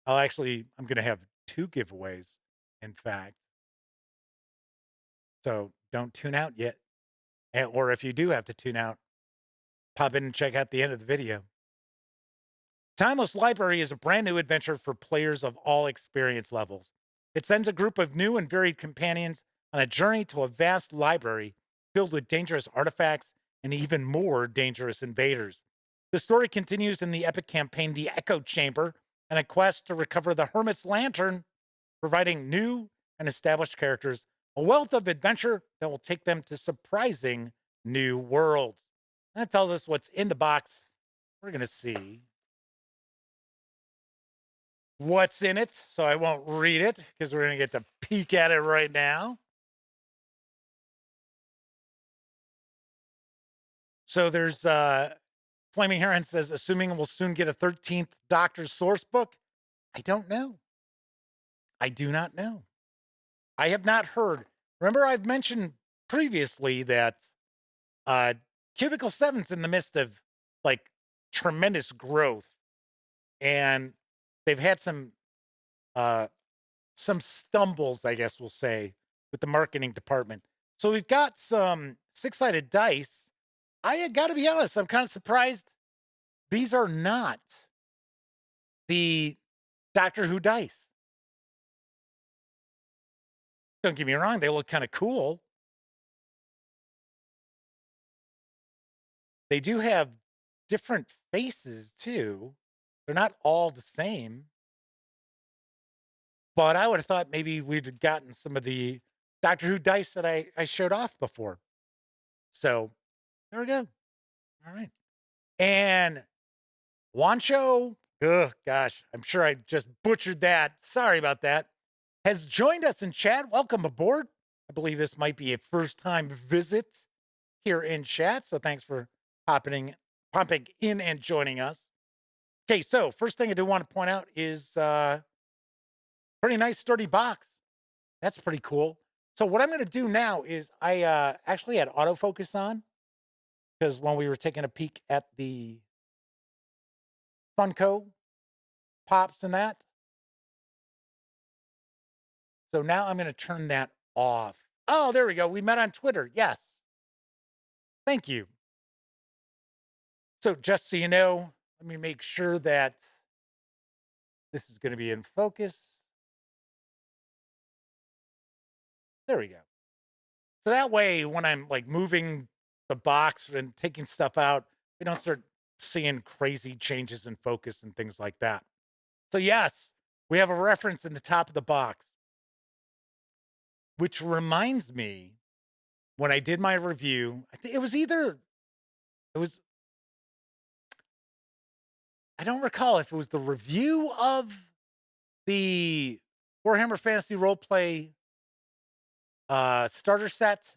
I'm going to have 2 giveaways, in fact. So don't tune out yet. Or if you do have to tune out, pop in and check out the end of the video. Timeless Library is a brand new adventure for players of all experience levels. It sends a group of new and varied companions on a journey to a vast library filled with dangerous artifacts and even more dangerous invaders. The story continues in the epic campaign, The Echo Chamber, and a quest to recover the Hermit's Lantern, providing new and established characters a wealth of adventure that will take them to surprising new worlds. That tells us what's in the box. We're going to see what's in it, so I won't read it because we're going to get to peek at it right now. So there's Flaming Heron says, assuming we'll soon get a 13th Doctor source book. I don't know. I do not know. I have not heard. Remember, I've mentioned previously that Cubicle 7's in the midst of like tremendous growth, and they've had some stumbles, I guess we'll say, with the marketing department. So we've got some 6-sided dice. I got to be honest, I'm kind of surprised these are not the Doctor Who dice. Don't get me wrong, they look kind of cool. They do have different faces too. They're not all the same. But I would have thought maybe we'd have gotten some of the Doctor Who dice that I showed off before. So there we go. All right. And Wancho, oh gosh, I'm sure I just butchered that. Sorry about that. Has joined us in chat. Welcome aboard. I believe this might be a first-time visit here in chat. So thanks for popping in and joining us. Okay, so first thing I do want to point out is pretty nice sturdy box. That's pretty cool. So what I'm going to do now is I actually had autofocus on because when we were taking a peek at the Funko pops and that. So now I'm going to turn that off. Oh, there we go. We met on Twitter. Yes. Thank you. So just so you know, let me make sure that this is going to be in focus. There we go. So that way, when I'm like moving the box and taking stuff out, we don't start seeing crazy changes in focus and things like that. So yes, we have a reference in the top of the box, which reminds me when I did my review, I think I don't recall if it was the review of the Warhammer Fantasy Roleplay starter set,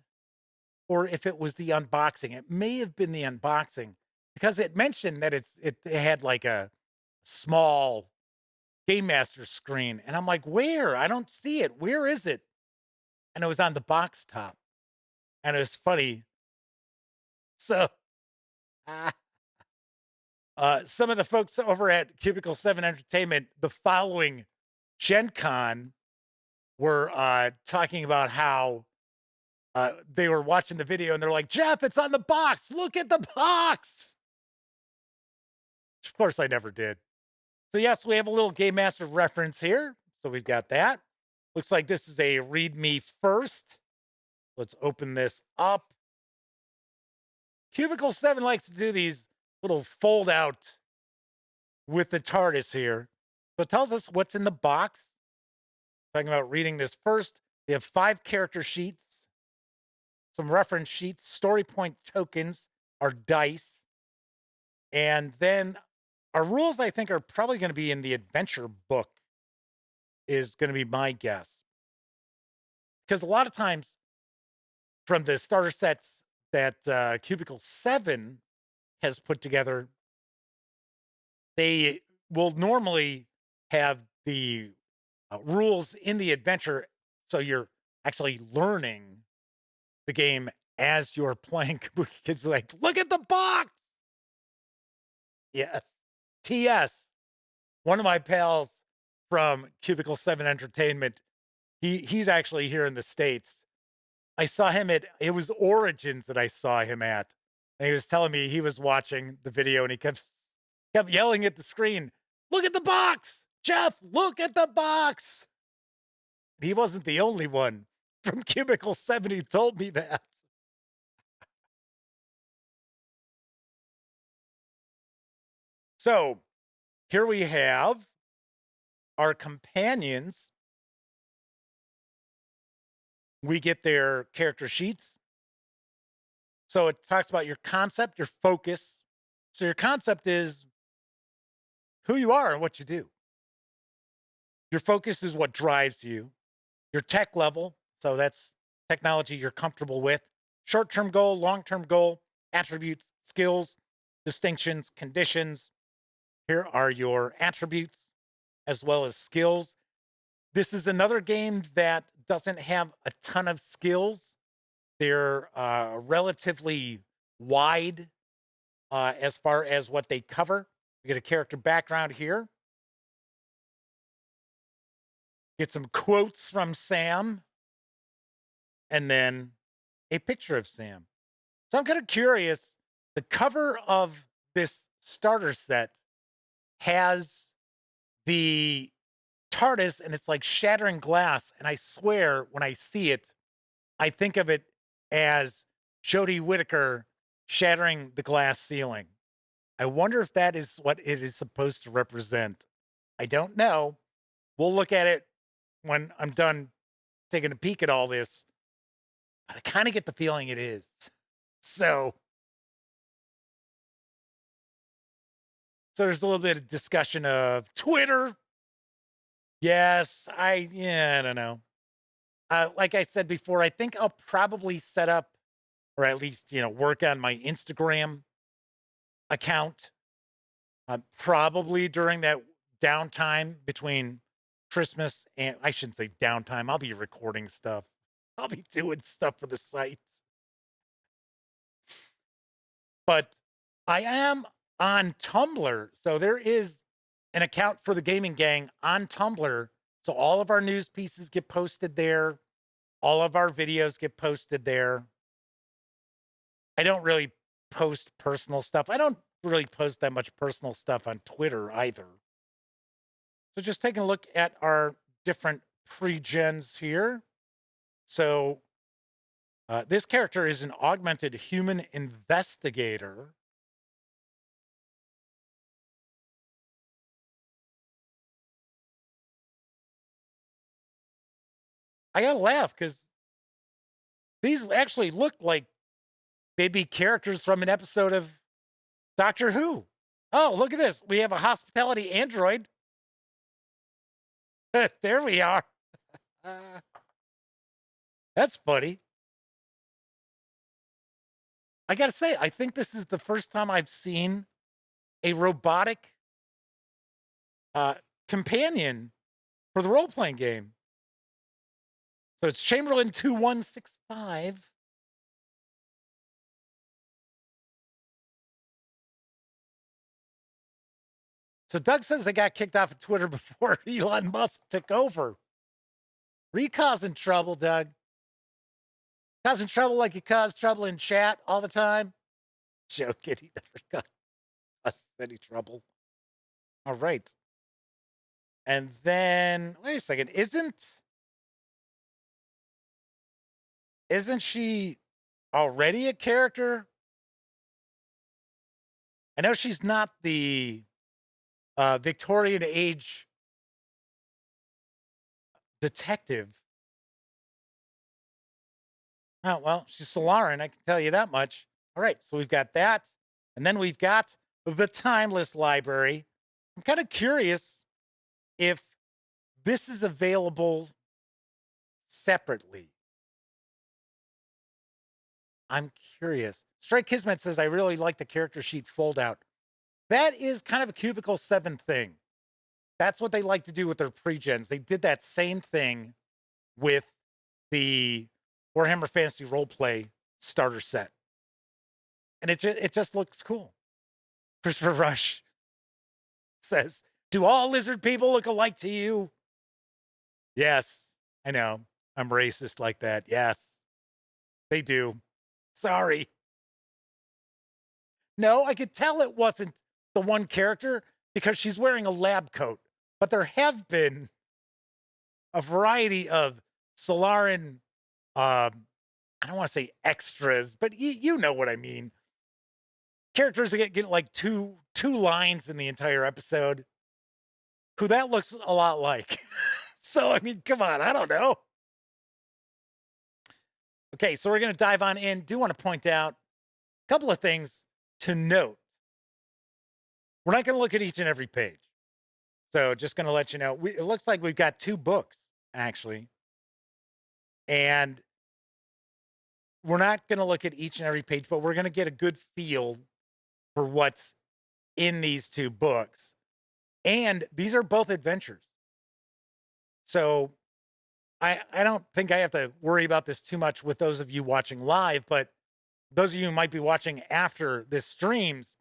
or if it was the unboxing. It may have been the unboxing because it mentioned that it had like a small Game Master screen. And I'm like, where? I don't see it. Where is it? And it was on the box top. And it was funny. So some of the folks over at Cubicle 7 Entertainment, the following Gen Con, were talking about how they were watching the video and they're like, Jeff, it's on the box. Look at the box. Of course, I never did. So yes, we have a little Game Master reference here. So we've got that. Looks like this is a read me first. Let's open this up. Cubicle 7 likes to do these little fold out with the TARDIS here. So it tells us what's in the box. Talking about reading this first. We have 5 character sheets, some reference sheets, story point tokens, our dice, and then our rules, I think, are probably going to be in the adventure book, is going to be my guess. Because a lot of times from the starter sets that Cubicle 7 has put together, they will normally have the rules in the adventure, so you're actually learning the game as you're playing. Kids are like, look at the box. Yes. TS, one of my pals from Cubicle 7 Entertainment, he's actually here in the States. I saw him it was Origins that I saw him at, and he was telling me he was watching the video and he kept yelling at the screen, look at the box, Jeff, look at the box. And he wasn't the only one from Cubicle 7 who told me that. So here we have our companions. We get their character sheets. So it talks about your concept, your focus. So your concept is who you are and what you do. Your focus is what drives you. Your tech level, so that's technology you're comfortable with. Short-term goal, long-term goal, attributes, skills, distinctions, conditions. Here are your attributes as well as skills. This is another game that doesn't have a ton of skills. They're relatively wide as far as what they cover. We get a character background here. Get some quotes from Sam. And then a picture of Sam. So I'm kind of curious. The cover of this starter set has the TARDIS, and it's like shattering glass. And I swear, when I see it, I think of it as Jodie Whittaker shattering the glass ceiling. I wonder if that is what it is supposed to represent. I don't know. We'll look at it when I'm done taking a peek at all this. But I kind of get the feeling it is. So there's a little bit of discussion of Twitter. Yes, I don't know. Like I said before, I think I'll probably set up, or at least, work on my Instagram account. Probably during that downtime between Christmas and, I shouldn't say downtime, I'll be recording stuff. I'll be doing stuff for the site. But I am on Tumblr. So there is an account for the Gaming Gang on Tumblr. So all of our news pieces get posted there. All of our videos get posted there. I don't really post personal stuff. I don't really post that much personal stuff on Twitter either. So just taking a look at our different pre-gens here. So this character is an augmented human investigator. I gotta laugh because these actually look like they'd be characters from an episode of Doctor Who. Oh, look at this. We have a hospitality android. There we are. That's funny. I gotta say, I think this is the first time I've seen a robotic companion for the role-playing game. So it's Chamberlain 2165. So Doug says they got kicked off of Twitter before Elon Musk took over. Were you causing trouble, Doug? Causing trouble like you cause trouble in chat all the time? Joking, he never got us any trouble. All right. And then, wait a second, isn't she already a character? I know she's not the Victorian age detective. Oh, well, she's Solaran, I can tell you that much. All right, so we've got that. And then we've got the Timeless Library. I'm kind of curious if this is available separately. I'm curious. Straight Kismet says, I really like the character sheet fold out. That is kind of a Cubicle 7 thing. That's what they like to do with their pre-gens. They did that same thing with the Warhammer Fantasy Roleplay starter set. And it just looks cool. Christopher Rush says, do all lizard people look alike to you? Yes, I know. I'm racist like that. Yes, they do. Sorry. No, I could tell it wasn't the one character because she's wearing a lab coat. But there have been a variety of Solaran, I don't want to say extras, but you know what I mean. Characters that get like two lines in the entire episode, who that looks a lot like. So, I mean, come on, I don't know. Okay, so we're going to dive on in. Do want to point out a couple of things to note. We're not going to look at each and every page. So just going to let you know, it looks like we've got 2 books, actually. And we're not going to look at each and every page, but we're going to get a good feel for what's in these 2 books. And these are both adventures. So I don't think I have to worry about this too much with those of you watching live, but those of you who might be watching after this streams,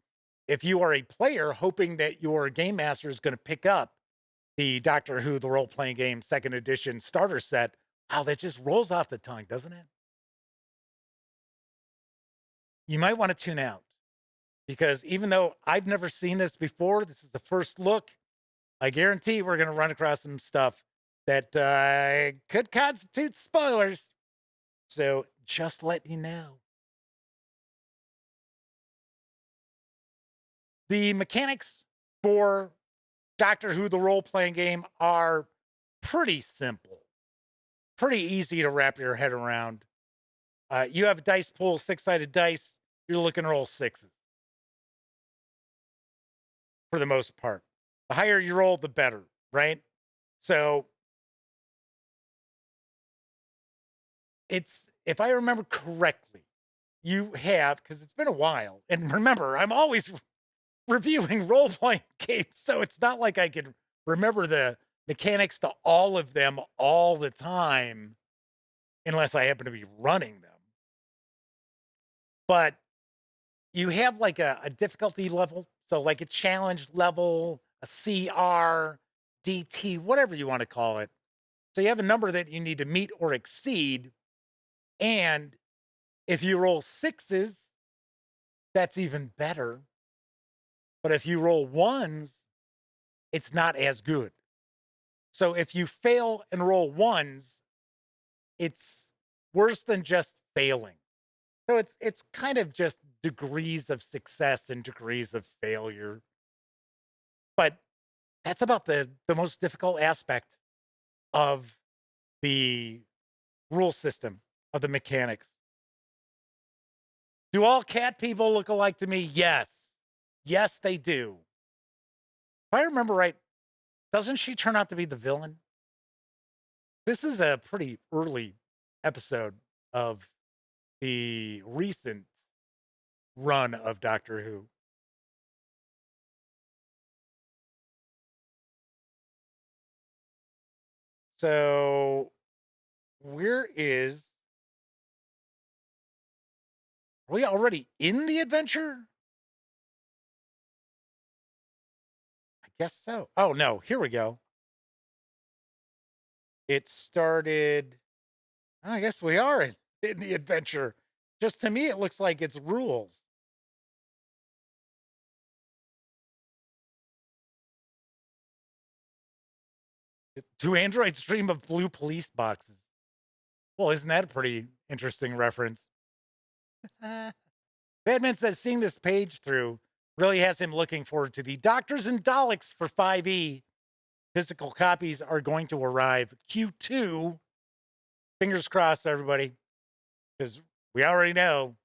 if you are a player hoping that your game master is going to pick up the Doctor Who, the role-playing game 2nd edition starter set, wow, that just rolls off the tongue, doesn't it? You might want to tune out because even though I've never seen this before, this is the first look, I guarantee we're going to run across some stuff that could constitute spoilers. So just let you know. The mechanics for Doctor Who, the role-playing game, are pretty simple. Pretty easy to wrap your head around. You have a dice pool, 6-sided dice. You're looking to roll 6s. For the most part. The higher you roll, the better, right? So it's, if I remember correctly, you have, because it's been a while, and remember, I'm always reviewing role-playing games, so it's not like I can remember the mechanics to all of them all the time, unless I happen to be running them. But you have like a difficulty level, so like a challenge level, a CR, DT, whatever you want to call it. So you have a number that you need to meet or exceed. And if you roll sixes, that's even better. But if you roll ones, it's not as good. So if you fail and roll ones, it's worse than just failing. So it's kind of just degrees of success and degrees of failure. But that's about the most difficult aspect of the rule system, of the mechanics. Do all cat people look alike to me? Yes. Yes, they do. If I remember right, doesn't she turn out to be the villain? This is a pretty early episode of the recent run of Doctor Who. So, are we already in the adventure? I guess so. Oh, no, here we go. It started, I guess we are in the adventure. Just to me, it looks like it's rules. Do androids dream of blue police boxes? Well, isn't that a pretty interesting reference? Batman says seeing this page through really has him looking forward to the Doctors and Daleks for 5e. Physical copies are going to arrive Q2. Fingers crossed, everybody, because we already know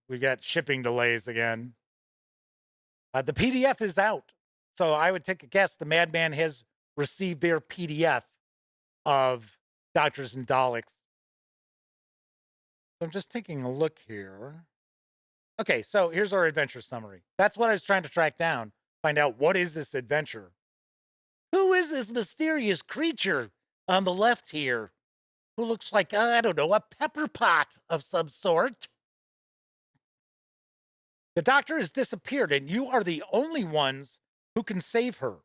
we got shipping delays again. The PDF is out. So I would take a guess the Madman has received their PDF of Doctors and Daleks. So I'm just taking a look here. Okay, so here's our adventure summary. That's what I was trying to track down. Find out what is this adventure. Who is this mysterious creature on the left here? Who looks like, I don't know, a pepper pot of some sort. The doctor has disappeared, and you are the only ones who can save her.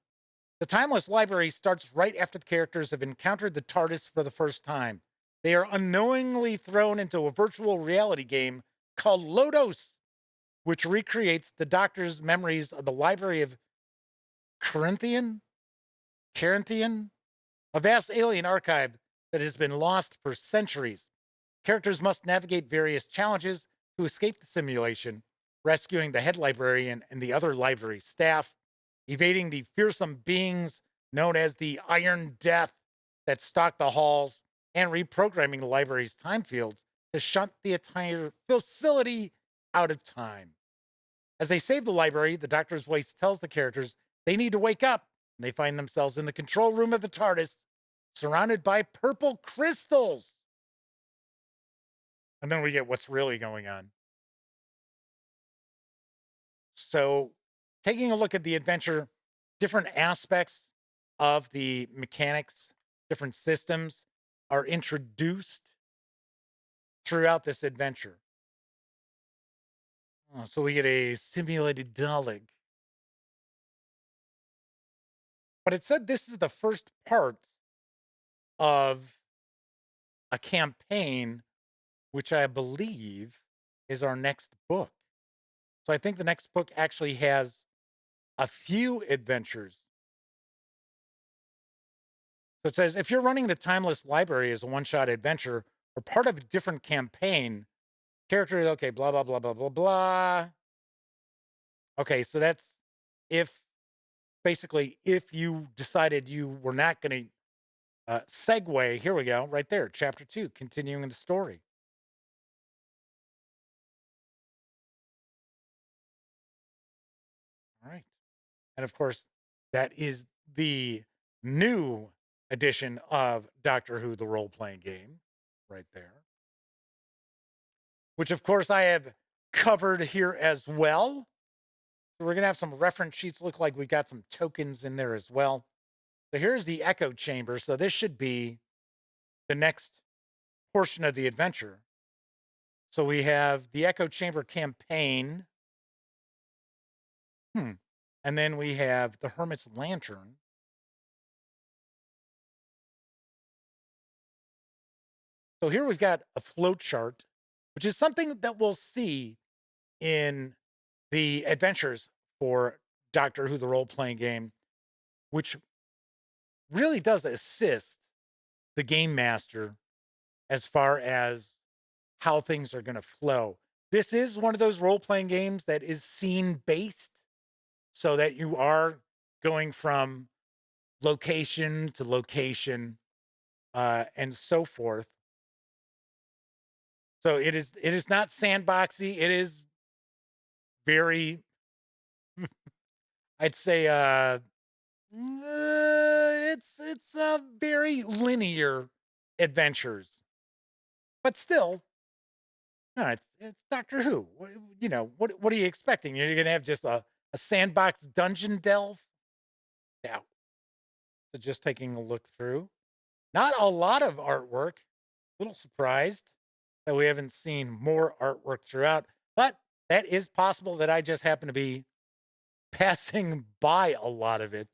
The Timeless Library starts right after the characters have encountered the TARDIS for the first time. They are unknowingly thrown into a virtual reality game called Lodos, which recreates the Doctor's memories of the Library of Carinthian, a vast alien archive that has been lost for centuries. Characters must navigate various challenges to escape the simulation, rescuing the head librarian and the other library staff, evading the fearsome beings known as the Iron Death that stalk the halls, and reprogramming the library's time fields to shunt the entire facility out of time. As they save the library, the Doctor's voice tells the characters they need to wake up, and they find themselves in the control room of the TARDIS, surrounded by purple crystals. And then we get what's really going on. So, taking a look at the adventure, different aspects of the mechanics, different systems are introduced throughout this adventure. So we get a simulated Dalek. But it said this is the first part of a campaign, which I believe is our next book. So I think the next book actually has a few adventures. So it says, if you're running the Timeless Library as a one-shot adventure or part of a different campaign, character, okay, blah, blah, blah, blah, blah, blah. Okay, so that's if you decided you were not going to segue, here we go, right there, chapter 2, continuing the story. All right. And of course, that is the new edition of Doctor Who, the role-playing game, right there. Which, of course, I have covered here as well. So we're going to have some reference sheets. Look like we've got some tokens in there as well. So here's the echo chamber. So this should be the next portion of the adventure. So we have the echo chamber campaign. And then we have the Hermit's Lantern. So here we've got a flow chart, which is something that we'll see in the adventures for Doctor Who, the role-playing game, which really does assist the game master as far as how things are going to flow. This is one of those role-playing games that is scene-based, so that you are going from location to location and so forth. So it is not sandboxy. It is very, I'd say, it's a very linear adventures, but still, no, it's Doctor Who. What are you expecting? You're gonna have just a sandbox dungeon delve? Yeah. So just taking a look through, not a lot of artwork. A little surprised that we haven't seen more artwork throughout, but that is possible that I just happen to be passing by a lot of it.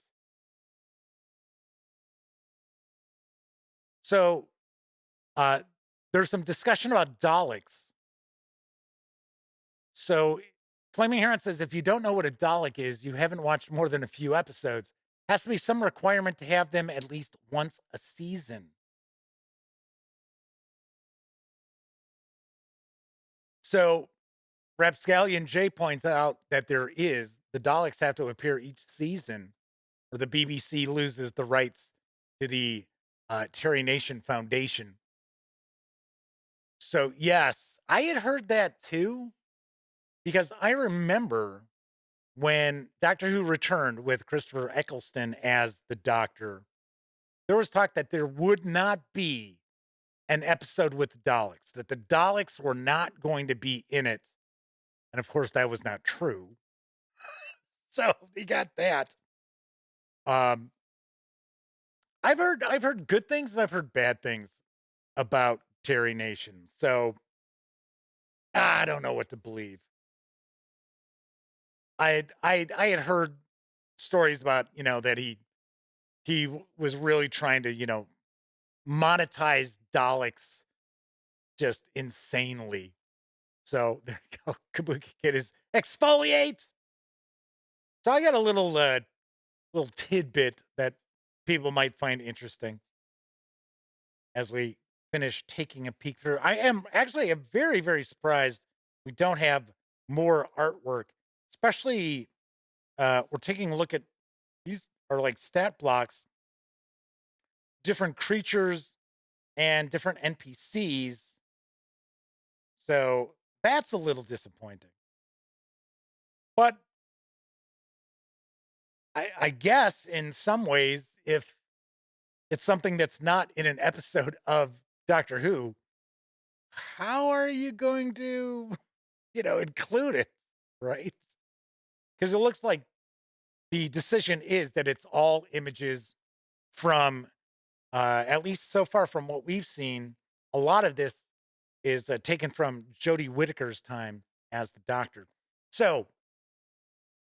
So there's some discussion about Daleks. So Flaming Heron says, if you don't know what a Dalek is, you haven't watched more than a few episodes. Has to be some requirement to have them at least once a season. So Rapscallion J points out that the Daleks have to appear each season, or the BBC loses the rights to the Terry Nation Foundation. So yes, I had heard that too, because I remember when Doctor Who returned with Christopher Eccleston as the Doctor, there was talk that there would not be an episode with the Daleks, that the Daleks were not going to be in it. And of course, that was not true. So they got that. I've heard good things and I've heard bad things about Terry Nation. So I don't know what to believe. I had heard stories about, that he was really trying to, monetize Daleks just insanely. So there you go. Kabuki Kid is exfoliate. So I got a little tidbit that people might find interesting as we finish taking a peek through. I am actually very, very surprised we don't have more artwork, especially we're taking a look at these are like stat blocks, different creatures and different NPCs. So that's a little disappointing. But I guess in some ways, if it's something that's not in an episode of Doctor Who, how are you going to, include it, right? Because it looks like the decision is that it's all images from, at least so far from what we've seen, a lot of this is taken from Jodie Whittaker's time as the Doctor. So,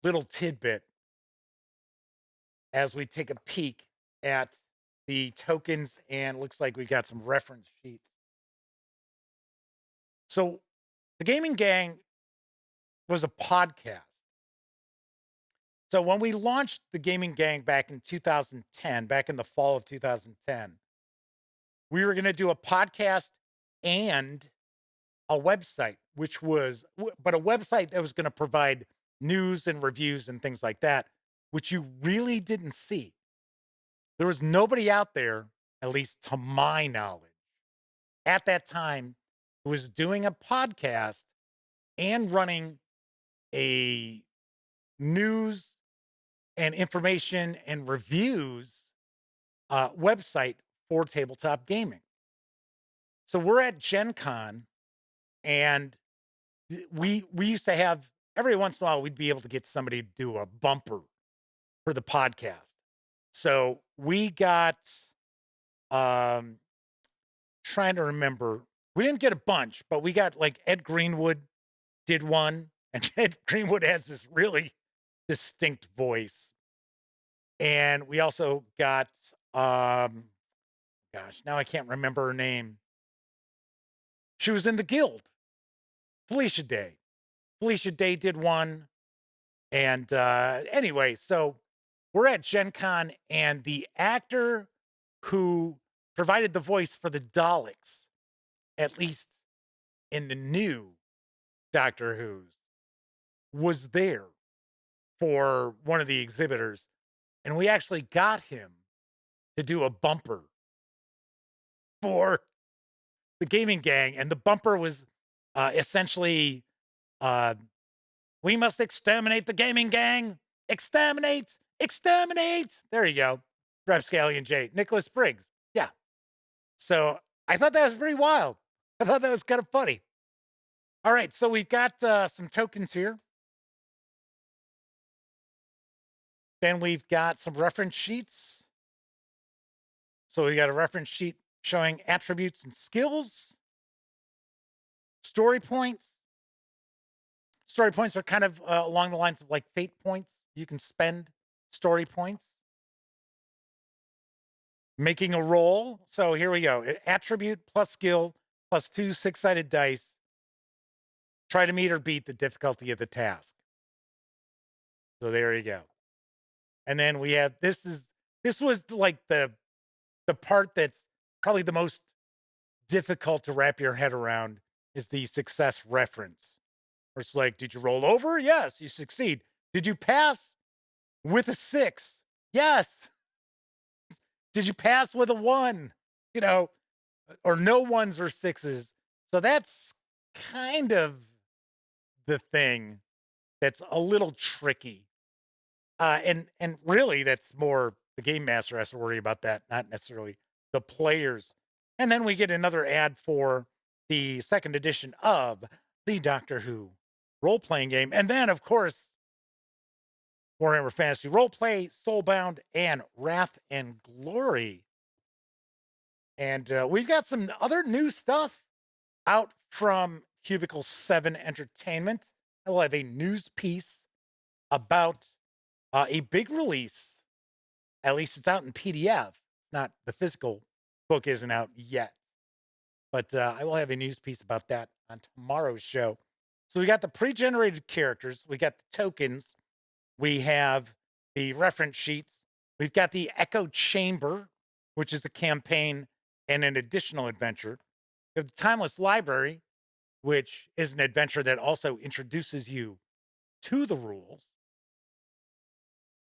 little tidbit as we take a peek at the tokens, and looks like we got some reference sheets. So, the Gaming Gang was a podcast. So, when we launched the Gaming Gang back in 2010, back in the fall of 2010, we were going to do a podcast and a website, but a website that was going to provide news and reviews and things like that, which you really didn't see. There was nobody out there, at least to my knowledge, at that time who was doing a podcast and running a news and information and reviews website for tabletop gaming. So we're at Gen Con, and we used to have, every once in a while, we'd be able to get somebody to do a bumper for the podcast. So we got, trying to remember, we didn't get a bunch, but we got like Ed Greenwood did one, and Ed Greenwood has this really distinct voice. And we also got, now I can't remember her name. She was in the guild. Felicia Day. Felicia Day did one. And anyway, so we're at Gen Con, and the actor who provided the voice for the Daleks, at least in the new Doctor Who's, was there for one of the exhibitors. And we actually got him to do a bumper for the gaming gang. And the bumper was essentially, we must exterminate the gaming gang. Exterminate, exterminate. There you go. Rapscallion J. Nicholas Briggs. Yeah. So I thought that was pretty wild. I thought that was kind of funny. All right. So we've got some tokens here. Then we've got some reference sheets. So we got a reference sheet showing attributes and skills. Story points. Story points are kind of along the lines of like fate points. You can spend story points. Making a roll. So here we go. Attribute plus skill plus 2 6-sided dice. Try to meet or beat the difficulty of the task. So there you go. And then we have, this was like the part that's probably the most difficult to wrap your head around, is the success reference. Where it's like, did you roll over? Yes, you succeed. Did you pass with a 6? Yes. Did you pass with a 1? You know, or no 1s or 6s. So that's kind of the thing that's a little tricky. And really, that's more the game master has to worry about that, not necessarily the players. And then we get another ad for the second edition of the Doctor Who role-playing game. And then, of course, Warhammer Fantasy Roleplay, Soulbound, and Wrath and Glory. And we've got some other new stuff out from Cubicle 7 Entertainment. I will have a news piece about a big release. At least it's out in PDF. It's not, the physical book isn't out yet. But I will have a news piece about that on tomorrow's show. So we got the pre-generated characters. We got the tokens. We have the reference sheets. We've got the Echo Chamber, which is a campaign and an additional adventure. We have the Timeless Library, which is an adventure that also introduces you to the rules.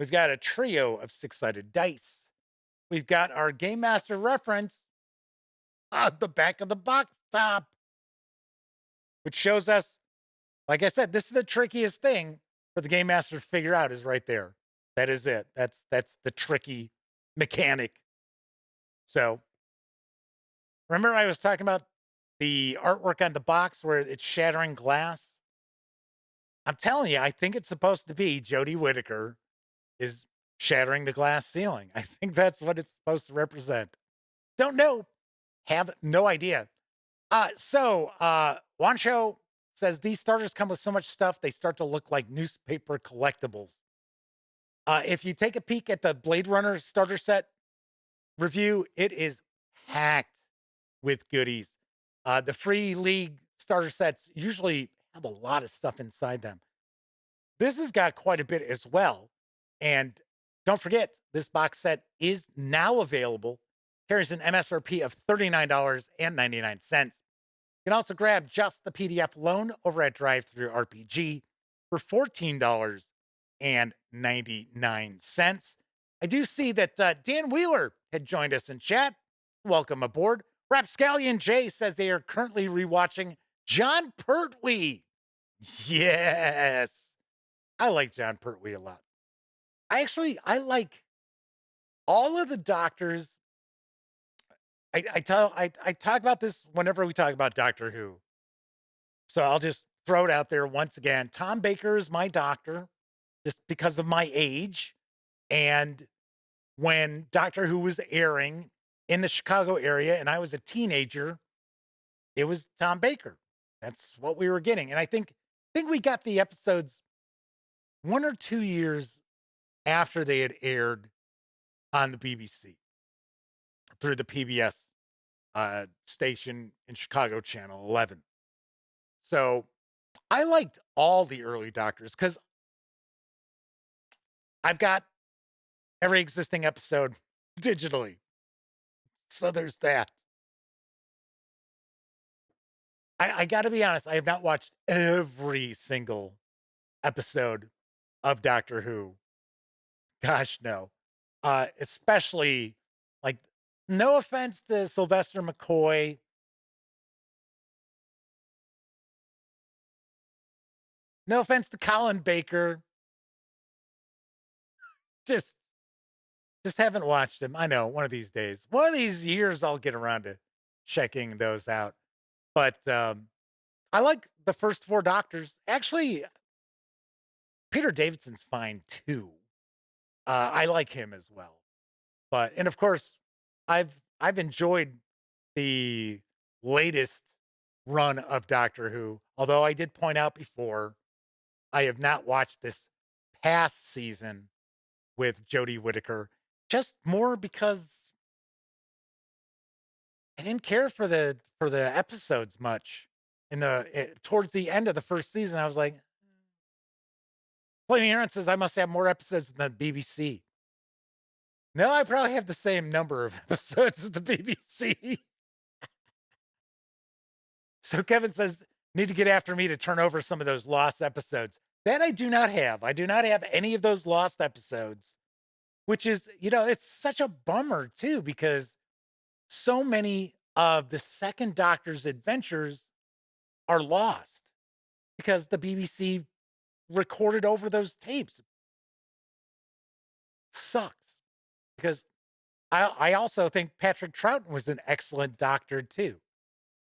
We've got a trio of 6-sided dice. We've got our Game Master reference on the back of the box top, which shows us, like I said, this is the trickiest thing for the Game Master to figure out, is right there. That is it. That's the tricky mechanic. So remember I was talking about the artwork on the box where it's shattering glass? I'm telling you, I think it's supposed to be Jodie Whittaker is shattering the glass ceiling. I think that's what it's supposed to represent. Don't know. Have no idea. Wancho says these starters come with so much stuff, they start to look like newspaper collectibles. If you take a peek at the Blade Runner starter set review, it is packed with goodies. The Free League starter sets usually have a lot of stuff inside them. This has got quite a bit as well. And don't forget, this box set is now available. Carries an MSRP of $39.99. You can also grab just the PDF alone over at DriveThuRPG for $14.99. I do see that Dan Wheeler had joined us in chat. Welcome aboard. Rapscallion J says they are currently rewatching John Pertwee. Yes. I like John Pertwee a lot. I like all of the Doctors. I talk about this whenever we talk about Doctor Who. So I'll just throw it out there once again. Tom Baker is my doctor, just because of my age. And when Doctor Who was airing in the Chicago area and I was a teenager, it was Tom Baker. That's what we were getting. And I think we got the episodes 1 or 2 years after they had aired on the BBC through the PBS station in Chicago, Channel 11. So I liked all the early Doctors because I've got every existing episode digitally. So there's that. I got to be honest, I have not watched every single episode of Doctor Who. Gosh, no. Especially, like, no offense to Sylvester McCoy. No offense to Colin Baker. Just haven't watched him. I know, one of these days. One of these years I'll get around to checking those out. But I like the first 4 Doctors. Actually, Peter Davidson's fine too. I like him as well. And of course, I've enjoyed the latest run of Doctor Who. Although I did point out before, I have not watched this past season with Jodie Whittaker, just more because I didn't care for the episodes much. Towards the end of the first season, I was like, Flaming Aaron says I must have more episodes than the BBC. No, I probably have the same number of episodes as the BBC. So Kevin says, need to get after me to turn over some of those lost episodes. That I do not have. I do not have any of those lost episodes, which is, it's such a bummer too, because so many of the second Doctor's adventures are lost because the BBC recorded over those tapes. Sucks. Because I also think Patrick Troughton was an excellent Doctor too.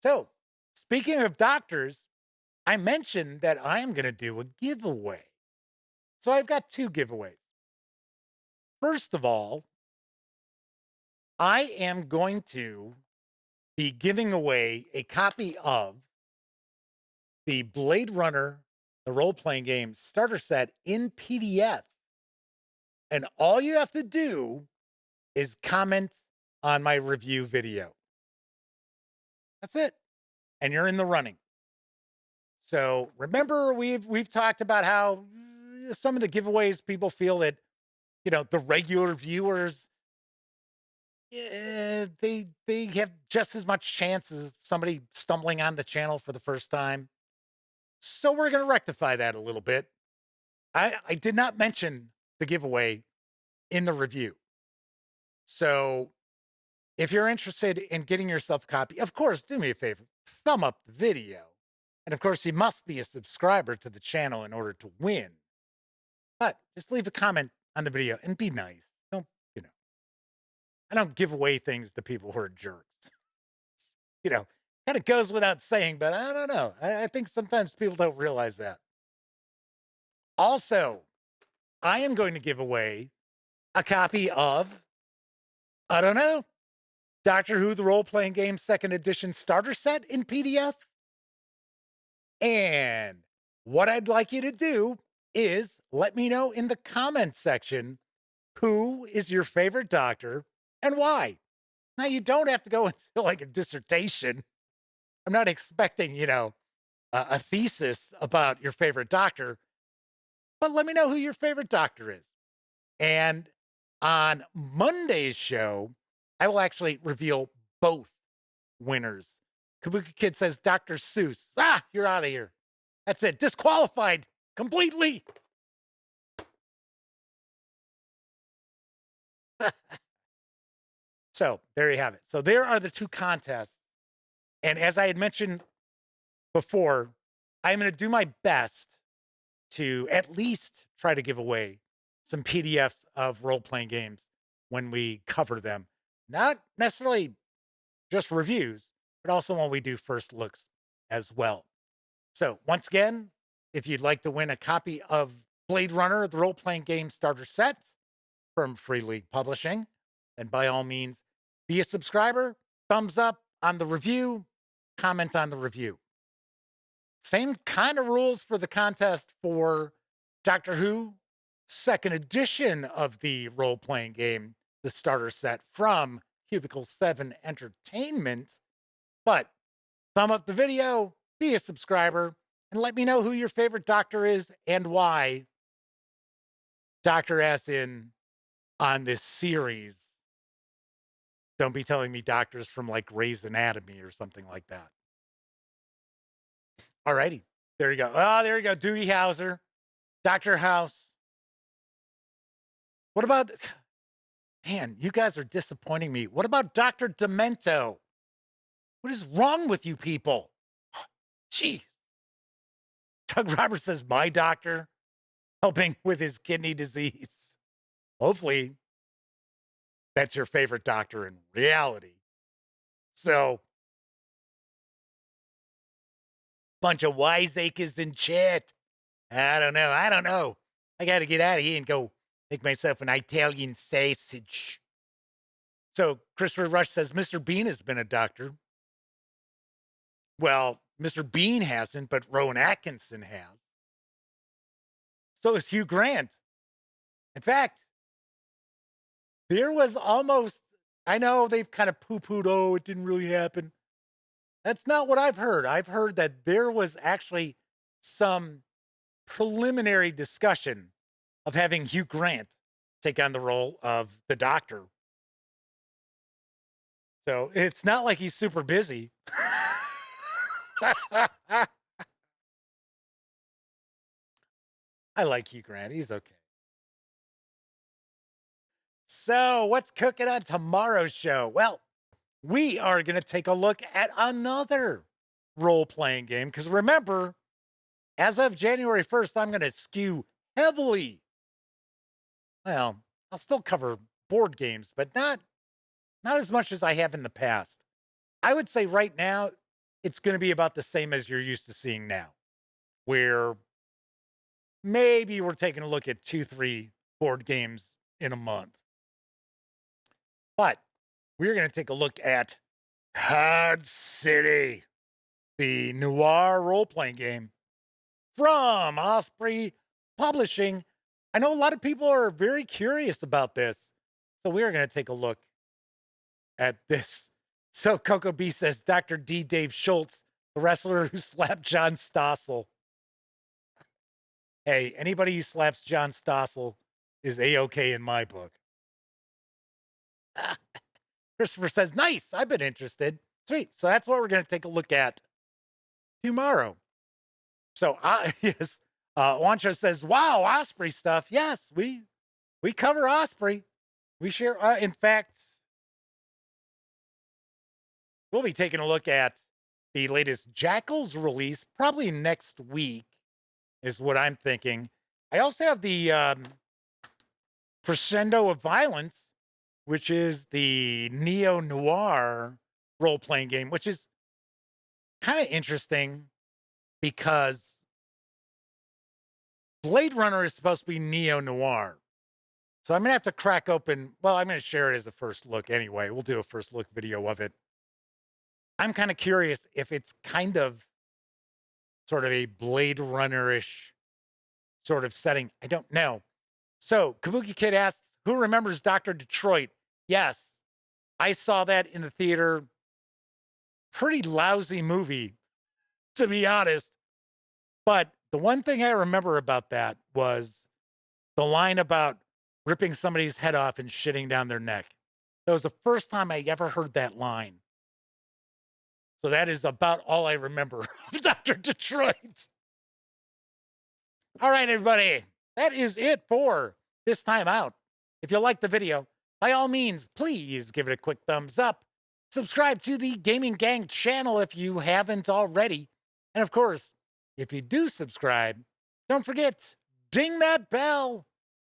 So, speaking of Doctors, I mentioned that I am going to do a giveaway. So I've got 2 giveaways. First of all, I am going to be giving away a copy of the Blade Runner, the role-playing game starter set in PDF. And all you have to do is comment on my review video. That's it. And you're in the running. So remember, we've talked about how some of the giveaways, people feel that, the regular viewers, they have just as much chance as somebody stumbling on the channel for the first time. So we're going to rectify that a little bit. I did not mention the giveaway in the review. So if you're interested in getting yourself a copy, of course, do me a favor, thumb up the video. And of course, you must be a subscriber to the channel in order to win. But just leave a comment on the video and be nice. I don't give away things to people who are jerks. Kind of goes without saying, but I don't know. I think sometimes people don't realize that. Also, I am going to give away a copy of, Doctor Who, the role-playing game 2nd edition starter set in PDF. And what I'd like you to do is let me know in the comments section who is your favorite Doctor and why. Now, you don't have to go into like a dissertation. I'm not expecting, a thesis about your favorite Doctor, but let me know who your favorite Doctor is. And on Monday's show, I will actually reveal both winners. Cubicle Kid says, Dr. Seuss. You're out of here. That's it. Disqualified completely. So there you have it. So there are the 2 contests. And as I had mentioned before, I'm going to do my best to at least try to give away some PDFs of role-playing games when we cover them. Not necessarily just reviews, but also when we do first looks as well. So once again, if you'd like to win a copy of Blade Runner, the role-playing game starter set from Free League Publishing, then by all means, be a subscriber, thumbs up on the review, comment on the review. Same kind of rules for the contest for Doctor Who, 2nd edition of the role-playing game, the starter set from Cubicle 7 Entertainment. But thumb up the video, be a subscriber, and let me know who your favorite doctor is and why. Doctor as in on this series. Don't be telling me doctors from like Grey's Anatomy or something like that. All righty. There you go. Oh, there you go. Doogie Howser. Dr. House. What about... Man, you guys are disappointing me. What about Dr. Demento? What is wrong with you people? Jeez. Doug Roberts says, my doctor, helping with his kidney disease. Hopefully, that's your favorite doctor in reality. So, bunch of wiseacres in chat. I don't know. I got to get out of here and go make myself an Italian sausage. So, Christopher Rush says, Mr. Bean has been a doctor. Well, Mr. Bean hasn't, but Rowan Atkinson has. So is Hugh Grant. In fact, there was almost, I know they've kind of poo-pooed, oh, it didn't really happen. That's not what I've heard. I've heard that there was actually some preliminary discussion of having Hugh Grant take on the role of the Doctor. So it's not like he's super busy. I like Hugh Grant. He's okay. So what's cooking on tomorrow's show? Well, we are going to take a look at another role-playing game. Because remember, as of January 1st, I'm going to skew heavily. Well, I'll still cover board games, but not as much as I have in the past. I would say right now, it's going to be about the same as you're used to seeing now, where maybe we're taking a look at 2-3 board games in a month. But we're going to take a look at Hard City, the noir role-playing game from Osprey Publishing. I know a lot of people are very curious about this, so we're going to take a look at this. So Coco B says, Dr. D. Dave Schultz, the wrestler who slapped John Stossel. Hey, anybody who slaps John Stossel is A-okay in my book. Christopher says, nice, I've been interested. Sweet, so that's what we're going to take a look at tomorrow. So, yes, Wancho says, wow, Osprey stuff. Yes, we cover Osprey. We share, in fact, we'll be taking a look at the latest Jackals release, probably next week, is what I'm thinking. I also have the Crescendo of Violence, which is the neo-noir role-playing game, which is kind of interesting because Blade Runner is supposed to be neo-noir. So I'm going to have to crack open, well, I'm going to share it as a first look anyway. We'll do a first look video of it. I'm kind of curious if it's kind of sort of a Blade Runner-ish sort of setting. I don't know. So Kabuki Kid asks, who remembers Dr. Detroit? Yes, I saw that in the theater. Pretty lousy movie, to be honest. But the one thing I remember about that was the line about ripping somebody's head off and shitting down their neck. That was the first time I ever heard that line. So that is about all I remember of Dr. Detroit. All right, everybody. That is it for this time out. If you like the video, by all means, please give it a quick thumbs up. Subscribe to the Gaming Gang channel if you haven't already. And of course, if you do subscribe, don't forget, ding that bell.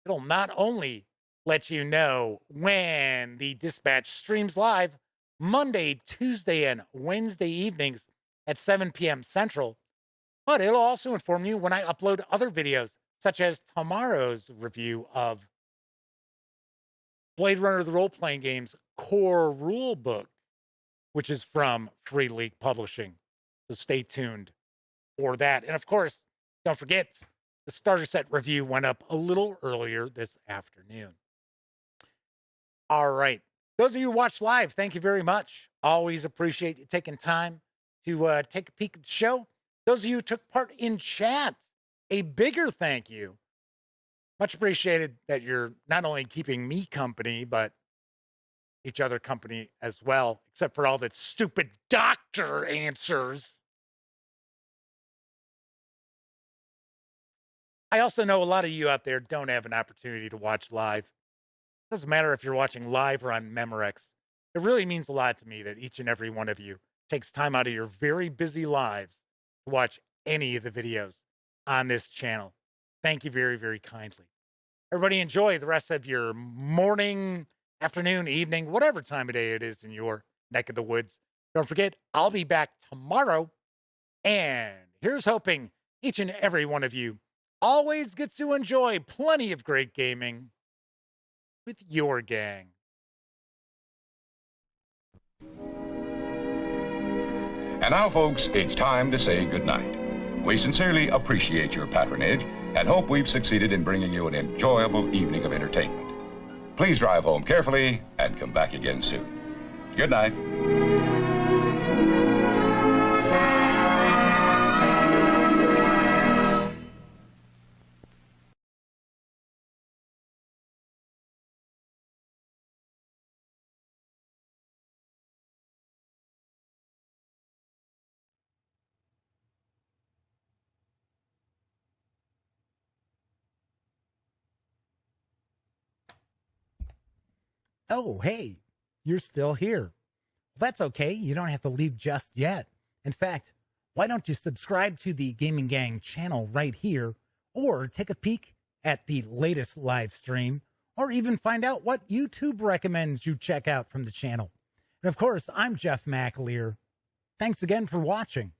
It'll not only let you know when the Dispatch streams live, Monday, Tuesday, and Wednesday evenings at 7 p.m. Central. But it'll also inform you when I upload other videos, such as tomorrow's review of Blade Runner, the role-playing game's core rule book, which is from Free League Publishing. So stay tuned for that. And of course, don't forget, the starter set review went up a little earlier this afternoon. All right. Those of you who watch live, thank you very much. Always appreciate you taking time to take a peek at the show. Those of you who took part in chat, a bigger thank you. Much appreciated that you're not only keeping me company, but each other company as well, except for all that stupid doctor answers. I also know a lot of you out there don't have an opportunity to watch live. Doesn't matter if you're watching live or on Memorex. It really means a lot to me that each and every one of you takes time out of your very busy lives to watch any of the videos on this channel. Thank you very, very kindly. Everybody enjoy the rest of your morning, afternoon, evening, whatever time of day it is in your neck of the woods. Don't forget, I'll be back tomorrow. And here's hoping each and every one of you always gets to enjoy plenty of great gaming with your gang. And now, folks, it's time to say goodnight. We sincerely appreciate your patronage and hope we've succeeded in bringing you an enjoyable evening of entertainment. Please drive home carefully and come back again soon. Good night. Oh, hey, you're still here. Well, that's okay. You don't have to leave just yet. In fact, why don't you subscribe to the Gaming Gang channel right here, or take a peek at the latest live stream, or even find out what YouTube recommends you check out from the channel. And of course, I'm Jeff McAleer. Thanks again for watching.